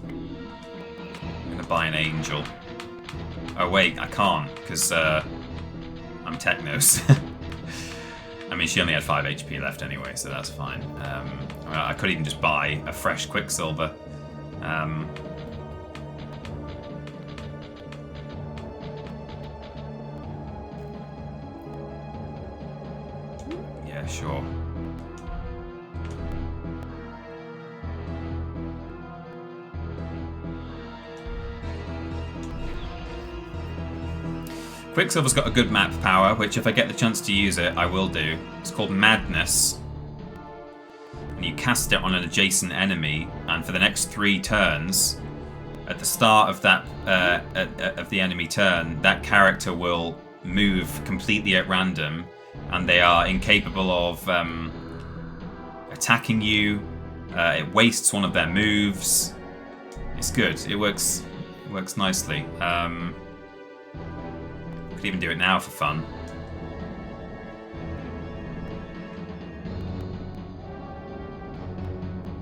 I'm gonna buy an angel. Oh wait, I can't because I'm Technos. I mean, she only had 5 HP left anyway, so that's fine. I could even just buy a fresh Quicksilver. Yeah, sure. Quicksilver's got a good map power, which if I get the chance to use it, I will do. It's called Madness. And you cast it on an adjacent enemy, and for the next 3 turns, at the start of that of the enemy turn, that character will move completely at random, and they are incapable of attacking you. It wastes one of their moves. It's good. It works nicely. Could even do it now for fun.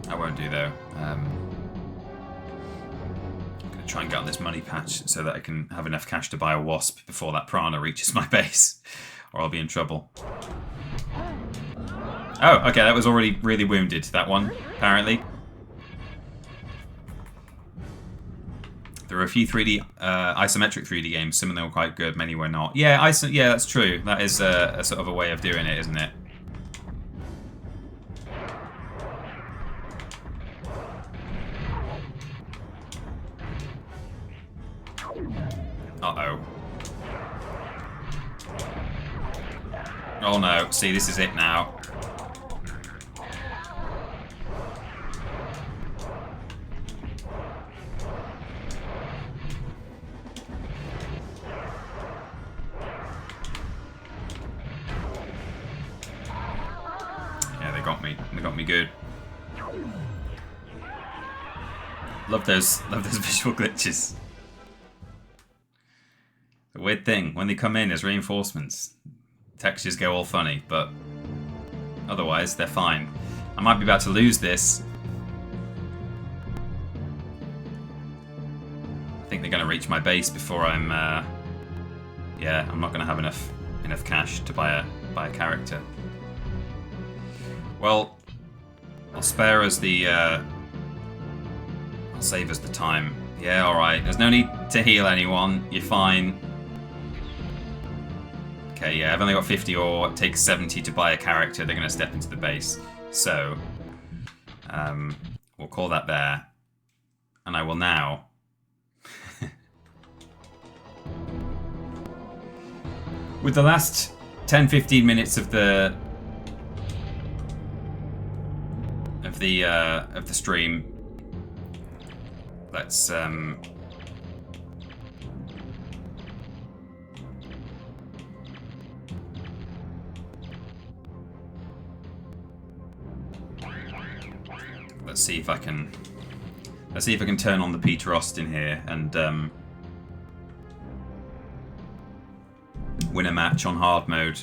I won't do though. I'm going to try and get on this money patch so that I can have enough cash to buy a wasp before that piranha reaches my base, or I'll be in trouble. Oh, okay, that was already really wounded, that one, apparently. There were a few 3D, isometric 3D games. Some of them were quite good, many were not. Yeah, yeah, that's true. That is a sort of a way of doing it, isn't it? Uh-oh. Oh no, see, this is it now. They got me good. Love those visual glitches. The weird thing, when they come in as reinforcements, textures go all funny, but otherwise they're fine. I might be about to lose this. I think they're going to reach my base before I'm... yeah, I'm not going to have enough enough cash to buy a character. Well, I'll spare us the. I'll save us the time. Yeah, all right. There's no need to heal anyone. You're fine. Okay, yeah, I've only got 50 ore. It takes 70 to buy a character. They're going to step into the base. So, we'll call that there. And I will now... with the last 10-15 minutes of the stream, let's see if I can turn on the Peter Austin here and win a match on hard mode.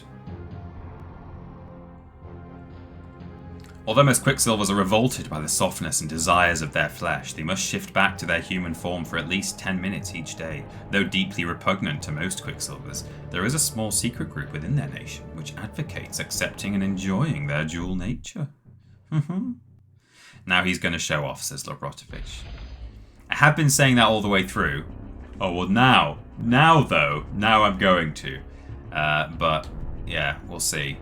Although most Quicksilvers are revolted by the softness and desires of their flesh, they must shift back to their human form for at least 10 minutes each day. Though deeply repugnant to most Quicksilvers, there is a small secret group within their nation which advocates accepting and enjoying their dual nature. Now he's going to show off, says Lobrotovich. I have been saying that all the way through. Oh, well now I'm going to. But, yeah, we'll see.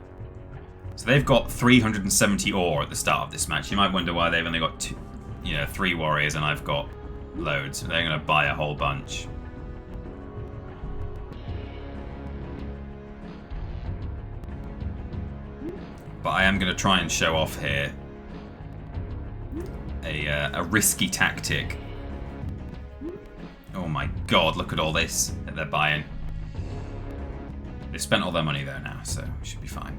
So they've got 370 ore at the start of this match. You might wonder why they've only got 3 warriors and I've got loads. They're going to buy a whole bunch. But I am going to try and show off here a risky tactic. Oh my god, look at all this that they're buying. They've spent all their money there now, so it should be fine.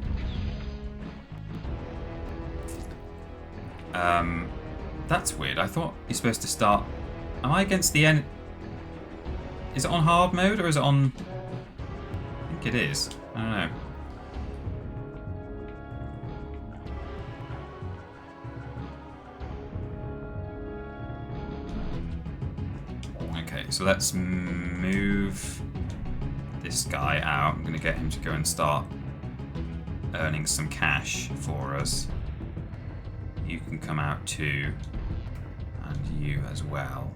That's weird. I thought you're supposed to start... Am I against the end? Is it on hard mode or is it on... I think it is. I don't know. Okay, so let's move this guy out. I'm going to get him to go and start earning some cash for us. You can come out too, and you as well.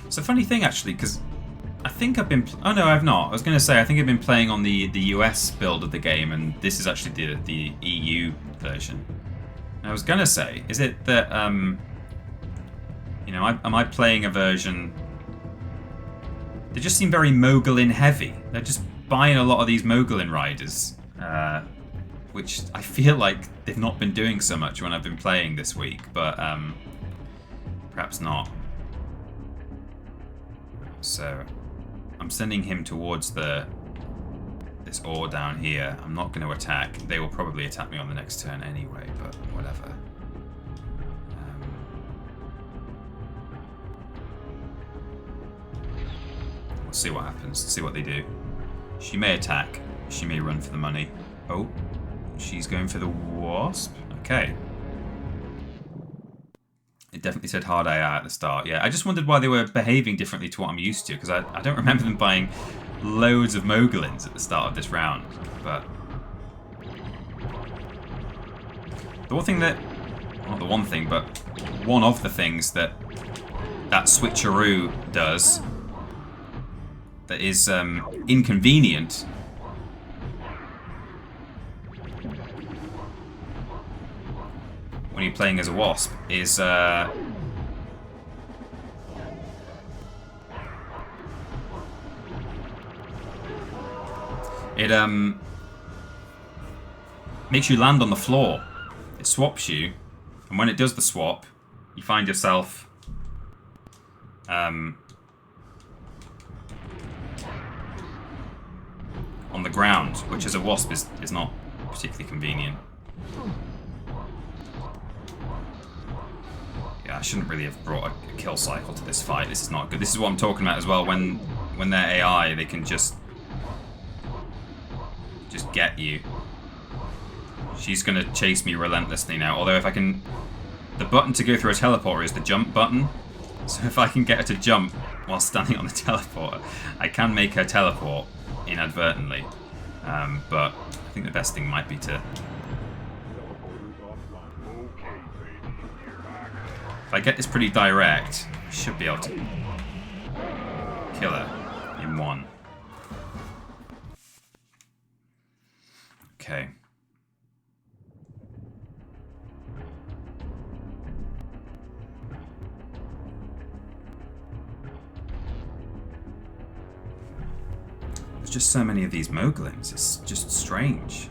It's a funny thing actually, because I think I've been... oh no, I've not. I was going to say, I think I've been playing on the US build of the game, and this is actually the EU version. I was going to say, is it that, am I playing a version... They just seem very Mogulin heavy. They're just buying a lot of these Mogulin riders, which I feel like they've not been doing so much when I've been playing this week, but perhaps not. So, I'm sending him towards this ore down here. I'm not going to attack. They will probably attack me on the next turn anyway, but whatever. We'll see what happens. See what they do. She may attack. She may run for the money. Oh, she's going for the wasp. Okay. It definitely said hard AI at the start. Yeah, I just wondered why they were behaving differently to what I'm used to, because I don't remember them buying loads of Mogulins at the start of this round. But the one thing that, not the one thing, but one of the things that switcheroo does that is inconvenient when you're playing as a wasp is it makes you land on the floor. It swaps you, and when it does the swap, you find yourself on the ground, which as a wasp is not particularly convenient. Yeah, I shouldn't really have brought a kill cycle to this fight. This is not good. This is what I'm talking about as well. When they're AI, they can just just get you. She's going to chase me relentlessly now. Although if I can... The button to go through a teleporter is the jump button. So if I can get her to jump while standing on the teleporter, I can make her teleport inadvertently. But I think the best thing might be to... If I get this pretty direct, I should be able to kill her in one. Okay. There's just so many of these Moglims, it's just strange.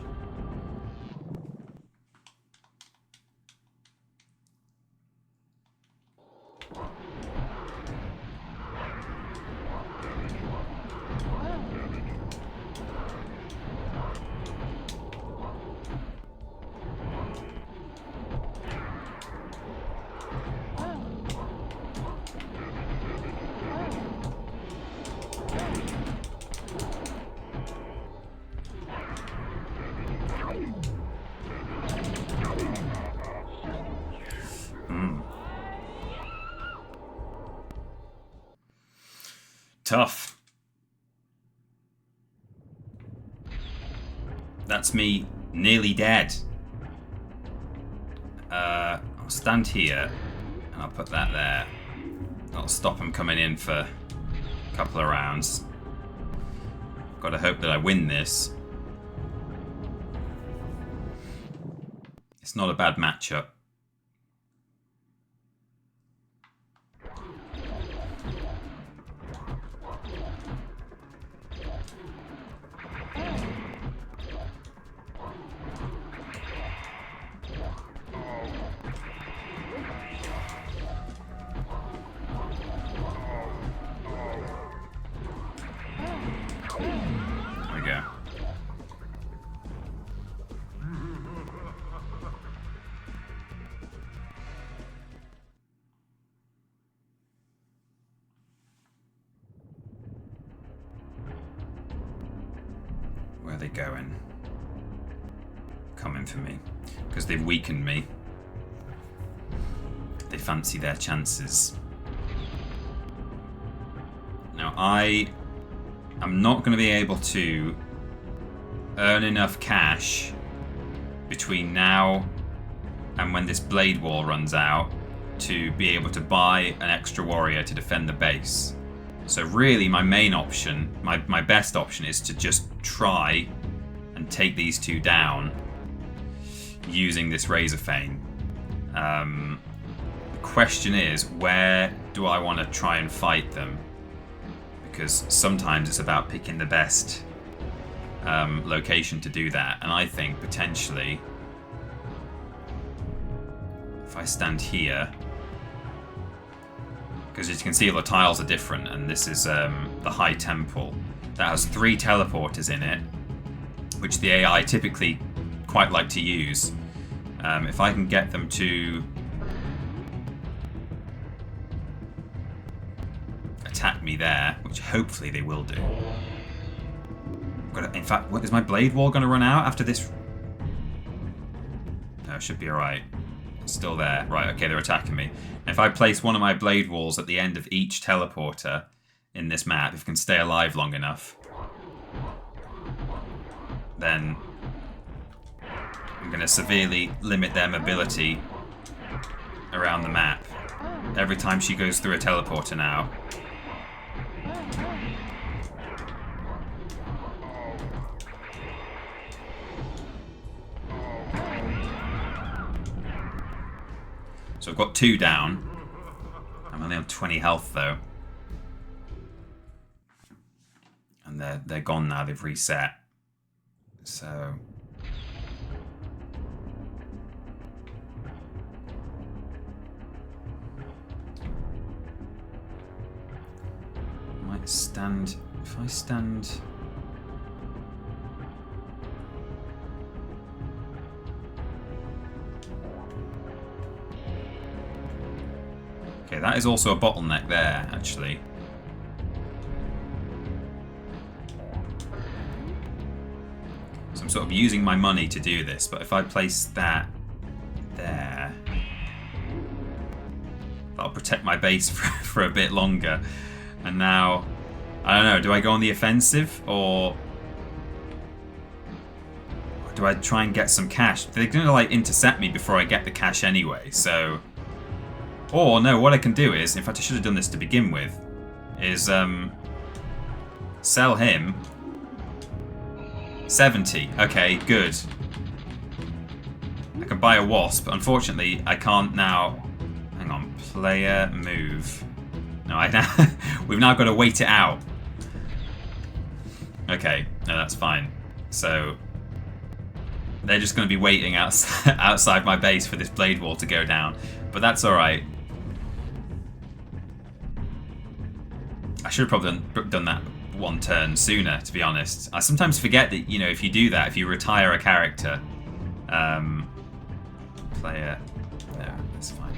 Tough. That's me nearly dead. I'll stand here and I'll put that there. That'll stop them coming in for a couple of rounds. Gotta hope that I win this. It's not a bad matchup. Where are they going? Coming for me. Because they've weakened me. They fancy their chances. Now I'm not going to be able to earn enough cash between now and when this blade wall runs out to be able to buy an extra warrior to defend the base. So really my main option, my best option is to just try and take these two down using this Razorfane. The question is, where do I want to try and fight them? Because sometimes it's about picking the best location to do that, and I think potentially if I stand here, because as you can see all the tiles are different, and this is the High Temple that has 3 teleporters in it, which the AI typically quite like to use. If I can get them to attack me there, which hopefully they will do. In fact, what, is my blade wall going to run out after this? No, it should be alright. It's still there. Right, okay, they're attacking me. And if I place one of my blade walls at the end of each teleporter in this map, if I can stay alive long enough, then I'm going to severely limit their mobility around the map. Every time she goes through a teleporter now. So I've got 2 down. I'm only on 20 health though. And they're gone now, they've reset. So I might stand, if I stand okay, that is also a bottleneck there, actually. So I'm sort of using my money to do this, but if I place that there, that'll protect my base for a bit longer. And now, I don't know, do I go on the offensive or do I try and get some cash? They're gonna like intercept me before I get the cash anyway, so... Or no, what I can do is, in fact I should have done this to begin with, is sell him 70. Okay, good. I can buy a wasp. Unfortunately, I can't now. Hang on, player move. No, we've now got to wait it out. Okay, no, that's fine. So they're just going to be waiting outside my base for this blade wall to go down, but that's all right. I should have probably done that one turn sooner, to be honest. I sometimes forget that, you know, if you do that, if you retire a character, player, no, that's fine.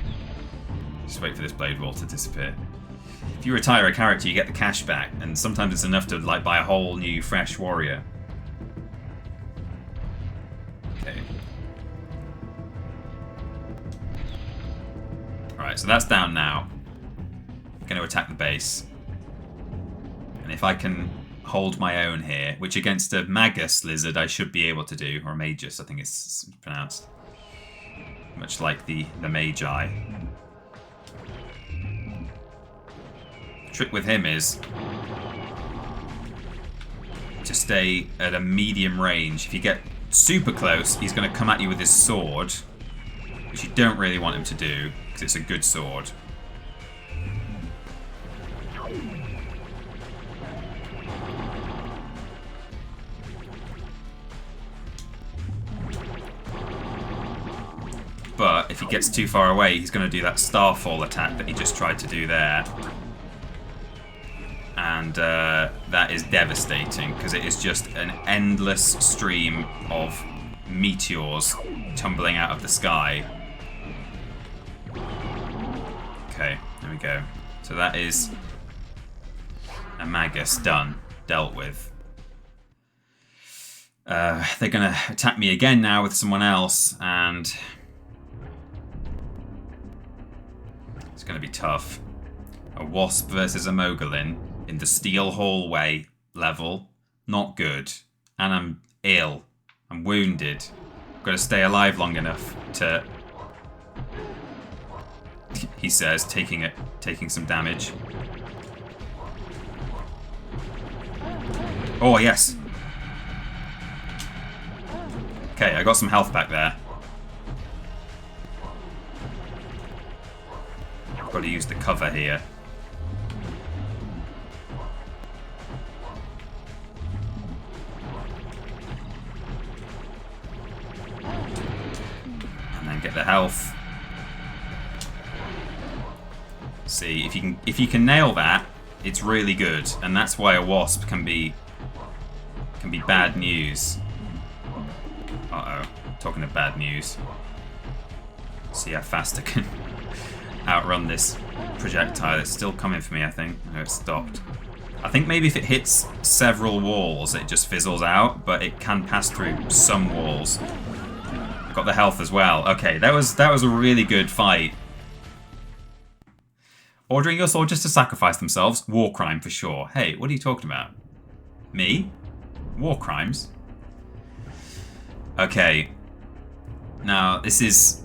Just wait for this blade wall to disappear. If you retire a character, you get the cash back, and sometimes it's enough to like buy a whole new fresh warrior. Okay. Alright, so that's down now. I'm going to attack the base. And if I can hold my own here, which against a Magus lizard I should be able to do, or a Magus I think it's pronounced. Much like the Magi. The trick with him is to stay at a medium range. If you get super close, he's going to come at you with his sword, which you don't really want him to do, because it's a good sword. But if he gets too far away, he's going to do that Starfall attack that he just tried to do there. And that is devastating, because it is just an endless stream of meteors tumbling out of the sky. Okay, there we go. So that is a Magus done, dealt with. They're going to attack me again now with someone else, and it's going to be tough. A Wasp versus a Mogulin in the Steel Hallway level, not good. And I'm ill. I'm wounded. I've got to stay alive long enough to, he says, taking some damage. Oh, yes. Okay, I got some health back there. I've got to use the cover here. And then get the health. See, if you can nail that, it's really good, and that's why a Wasp can be bad news. Uh-oh, talking of bad news. See how fast I can outrun this projectile. It's still coming for me, I think. No, it stopped. I think maybe if it hits several walls, it just fizzles out, but it can pass through some walls. Got the health as well. Okay, that was a really good fight. Ordering your soldiers to sacrifice themselves, war crime for sure. Hey, what are you talking about? Me? War crimes? Okay. Now, this is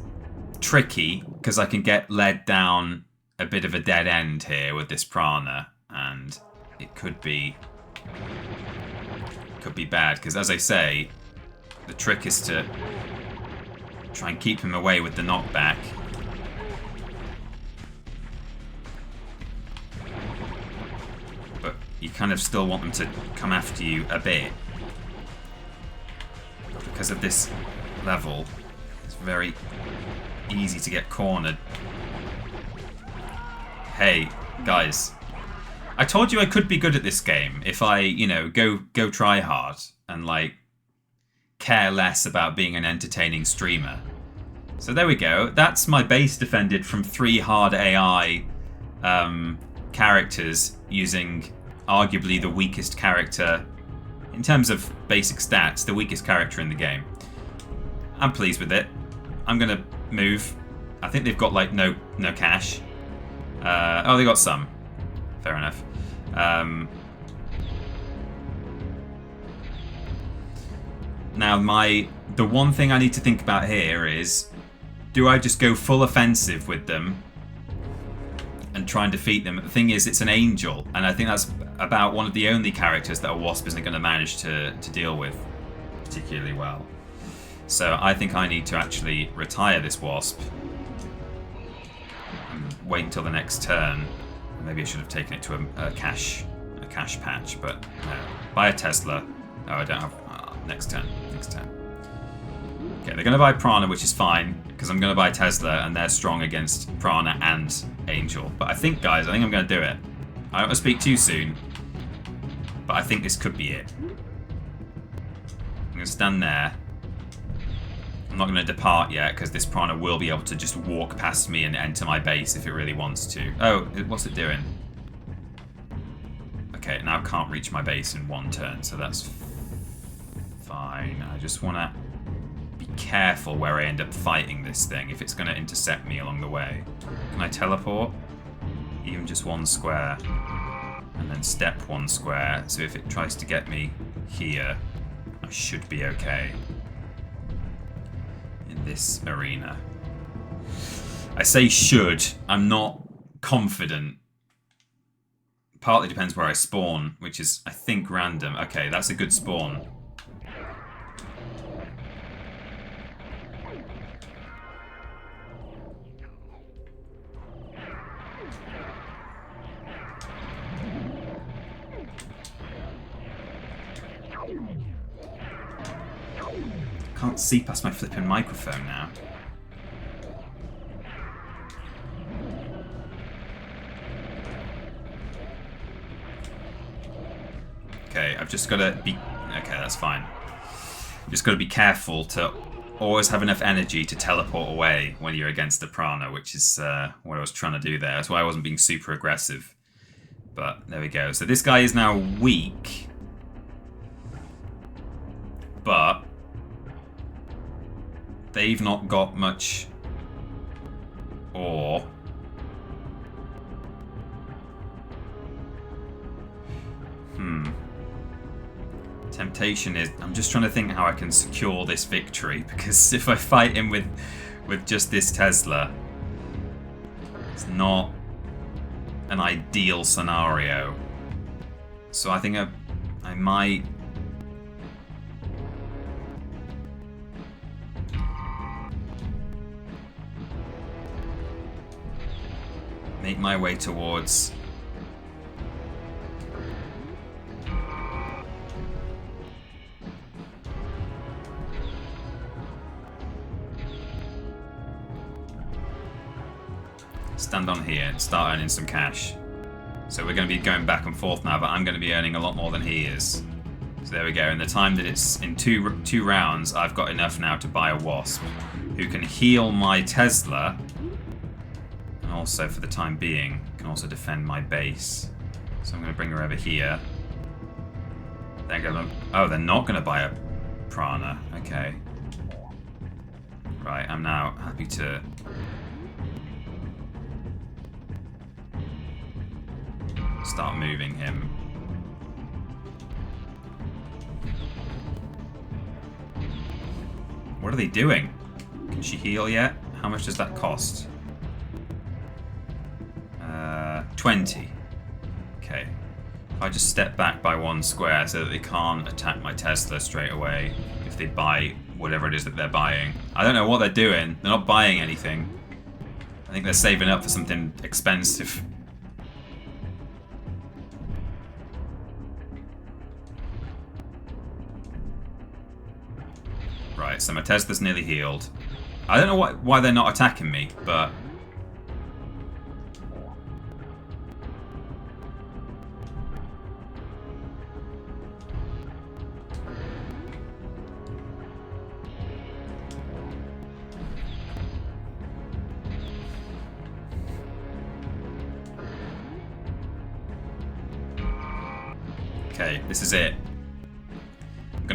tricky, because I can get led down a bit of a dead end here with this Prana, and it could be bad, because as I say, the trick is to try and keep him away with the knockback. But you kind of still want them to come after you a bit. Because of this level, it's very easy to get cornered. Hey, guys. I told you I could be good at this game if I, you know, go try hard and, like, care less about being an entertaining streamer. So there we go. That's my base defended from 3 hard AI characters using arguably the weakest character in terms of basic stats, the weakest character in the game. I'm pleased with it. I'm going to move. I think they've got like no cash. Oh, they got some. Fair enough. Now, the one thing I need to think about here is, do I just go full offensive with them and try and defeat them? The thing is, it's an angel, and I think that's about one of the only characters that a wasp isn't going to manage to deal with particularly well. So I think I need to actually retire this wasp and wait until the next turn. Maybe I should have taken it to a cash patch, but no. Buy a Tesla. Oh, I don't have. Next turn. Okay, they're going to buy Prana, which is fine, because I'm going to buy Tesla, and they're strong against Prana and Angel. But I think, guys, I'm going to do it. I don't want to speak too soon, but I think this could be it. I'm going to stand there. I'm not going to depart yet, because this Prana will be able to just walk past me and enter my base if it really wants to. Oh, what's it doing? Okay, now I can't reach my base in one turn, so that's fine. I just want to be careful where I end up fighting this thing, if it's going to intercept me along the way. Can I teleport? Even just one square. And then step one square, so if it tries to get me here, I should be okay in this arena. I say should, I'm not confident. Partly depends where I spawn, which is, I think, random. Okay, that's a good spawn. Can't see past my flipping microphone now. Okay, I've just got to be... Okay, that's fine. I've just got to be careful to always have enough energy to teleport away when you're against the Prana, which is what I was trying to do there. That's why I wasn't being super aggressive. But there we go. So this guy is now weak. But they've not got much ore. Temptation is, I'm just trying to think how I can secure this victory, because if I fight him with just this Tesla, it's not an ideal scenario. So I think I might make my way towards stand on here and start earning some cash. So we're going to be going back and forth now, but I'm going to be earning a lot more than he is. So there we go. In the time that it's in two rounds, I've got enough now to buy a wasp who can heal my Tesla, and also for the time being can also defend my base. So I'm going to bring her over here. They're going to, oh, they're not going to buy a Prana. Okay. Right, I'm now happy to start moving him. What are they doing? Can she heal yet? How much does that cost? 20. Okay. If I just step back by one square so that they can't attack my Tesla straight away if they buy whatever it is that they're buying. I don't know what they're doing. They're not buying anything. I think they're saving up for something expensive. Right, so my Tesla's nearly healed. I don't know why they're not attacking me, but... Okay, this is it.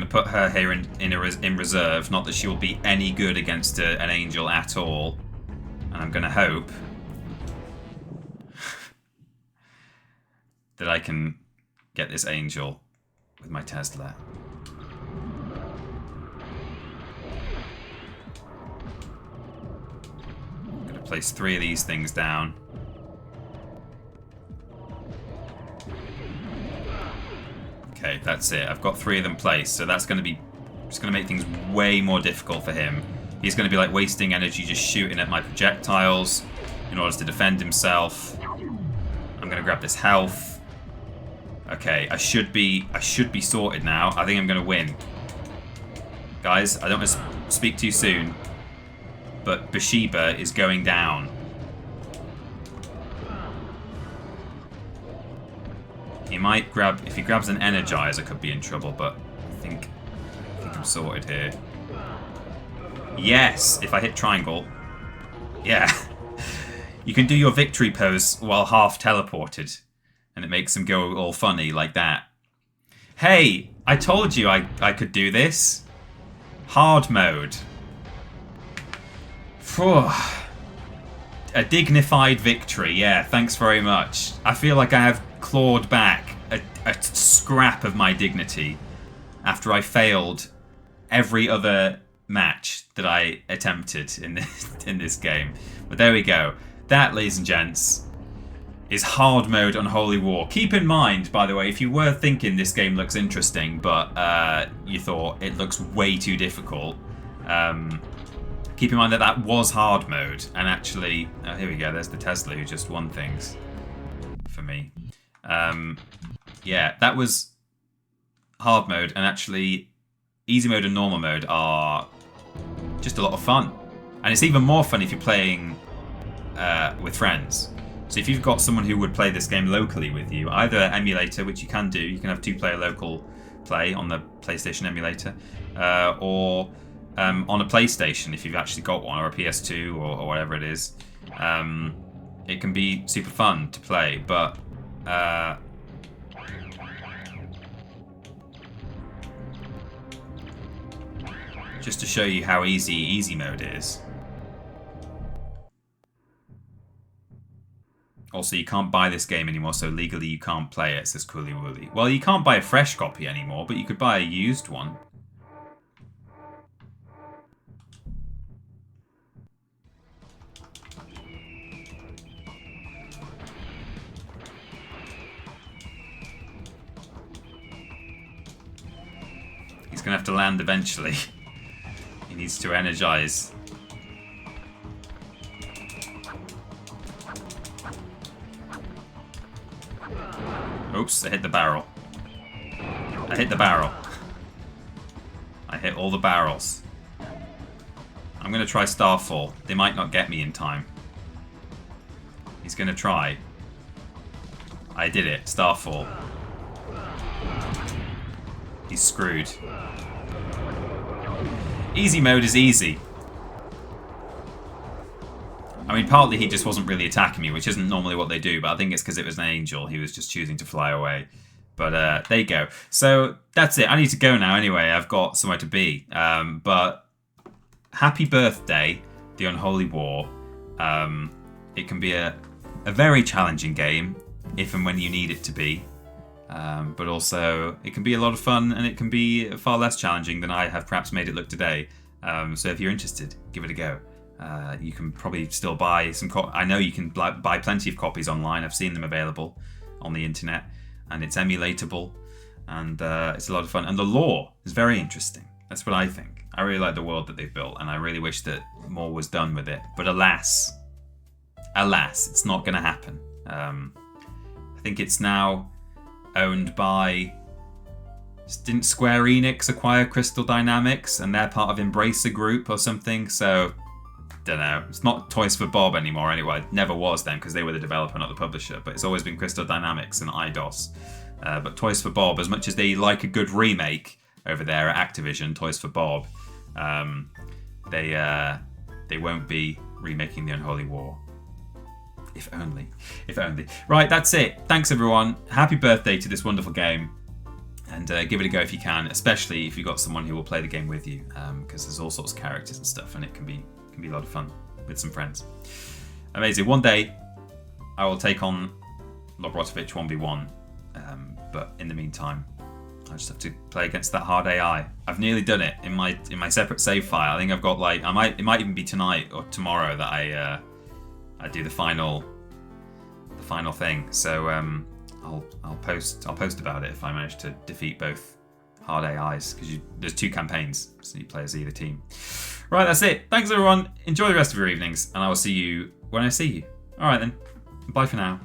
to put her here in reserve. Not that she will be any good against an angel at all. And I'm going to hope that I can get this angel with my Tesla. I'm going to place 3 of these things down. Okay, that's it. I've got 3 of them placed, so that's going to be just going to make things way more difficult for him. He's going to be like wasting energy just shooting at my projectiles in order to defend himself. I'm going to grab this health. Okay, I should be sorted now. I think I'm going to win. Guys, I don't want to speak too soon, but Bathsheba is going down. He might grab, if he grabs an Energizer, could be in trouble, but I think I'm sorted here. Yes, if I hit triangle. Yeah. You can do your victory pose while half teleported, and it makes them go all funny like that. Hey, I told you I could do this. Hard mode. Phew. A dignified victory, yeah, thanks very much. I feel like I have clawed back a scrap of my dignity after I failed every other match that I attempted in this game. But there we go. That, ladies and gents, is hard mode Unholy War. Keep in mind, by the way, if you were thinking this game looks interesting, but you thought it looks way too difficult, keep in mind that that was hard mode. And actually, here we go, there's the Tesla who just won things for me. Yeah, that was hard mode, and actually easy mode and normal mode are just a lot of fun. And it's even more fun if you're playing with friends. So if you've got someone who would play this game locally with you, either emulator, which you can do, you can have 2-player local play on the PlayStation emulator, or on a PlayStation if you've actually got one, or a PS2 or whatever it is. It can be super fun to play, but just to show you how easy mode is. Also, you can't buy this game anymore, so legally you can't play it, says Cooley Woolly. Well, you can't buy a fresh copy anymore, but you could buy a used one. He's going to have to land eventually. He needs to energize. Oops, I hit the barrel. I hit the barrel. I hit all the barrels. I'm going to try Starfall. They might not get me in time. He's going to try. I did it. Starfall. He's screwed. Easy mode is easy. I mean, partly he just wasn't really attacking me, which isn't normally what they do, but I think it's because it was an angel. He was just choosing to fly away. But there you go. So that's it. I need to go now anyway. I've got somewhere to be. But happy birthday, The Unholy War. It can be a very challenging game, if and when you need it to be. But also, it can be a lot of fun, and it can be far less challenging than I have perhaps made it look today. So if you're interested, give it a go. You can probably still buy some. I know you can buy plenty of copies online. I've seen them available on the internet, and it's emulatable, and it's a lot of fun. And the lore is very interesting. That's what I think. I really like the world that they've built, and I really wish that more was done with it. But alas, it's not going to happen. I think it's now owned by. Didn't Square Enix acquire Crystal Dynamics, and they're part of Embracer Group or something? So. Don't know. It's not Toys for Bob anymore anyway. It never was then because they were the developer, not the publisher. But it's always been Crystal Dynamics and Eidos. But Toys for Bob, as much as they like a good remake over there at Activision, Toys for Bob, they won't be remaking the Unholy War. If only. Right, that's it. Thanks everyone. Happy birthday to this wonderful game. And give it a go if you can, especially if you've got someone who will play the game with you, because there's all sorts of characters and stuff, and it can be a lot of fun with some friends. Amazing. One day, I will take on Logrotovich 1v1, but in the meantime, I just have to play against that hard AI. I've nearly done it in my separate save file. I think I've got it might even be tonight or tomorrow that I do the final thing. So I'll post about it if I manage to defeat both hard AIs, because there's 2 campaigns, so you play as either team. Right, that's it. Thanks everyone. Enjoy the rest of your evenings, and I will see you when I see you. All right then. Bye for now.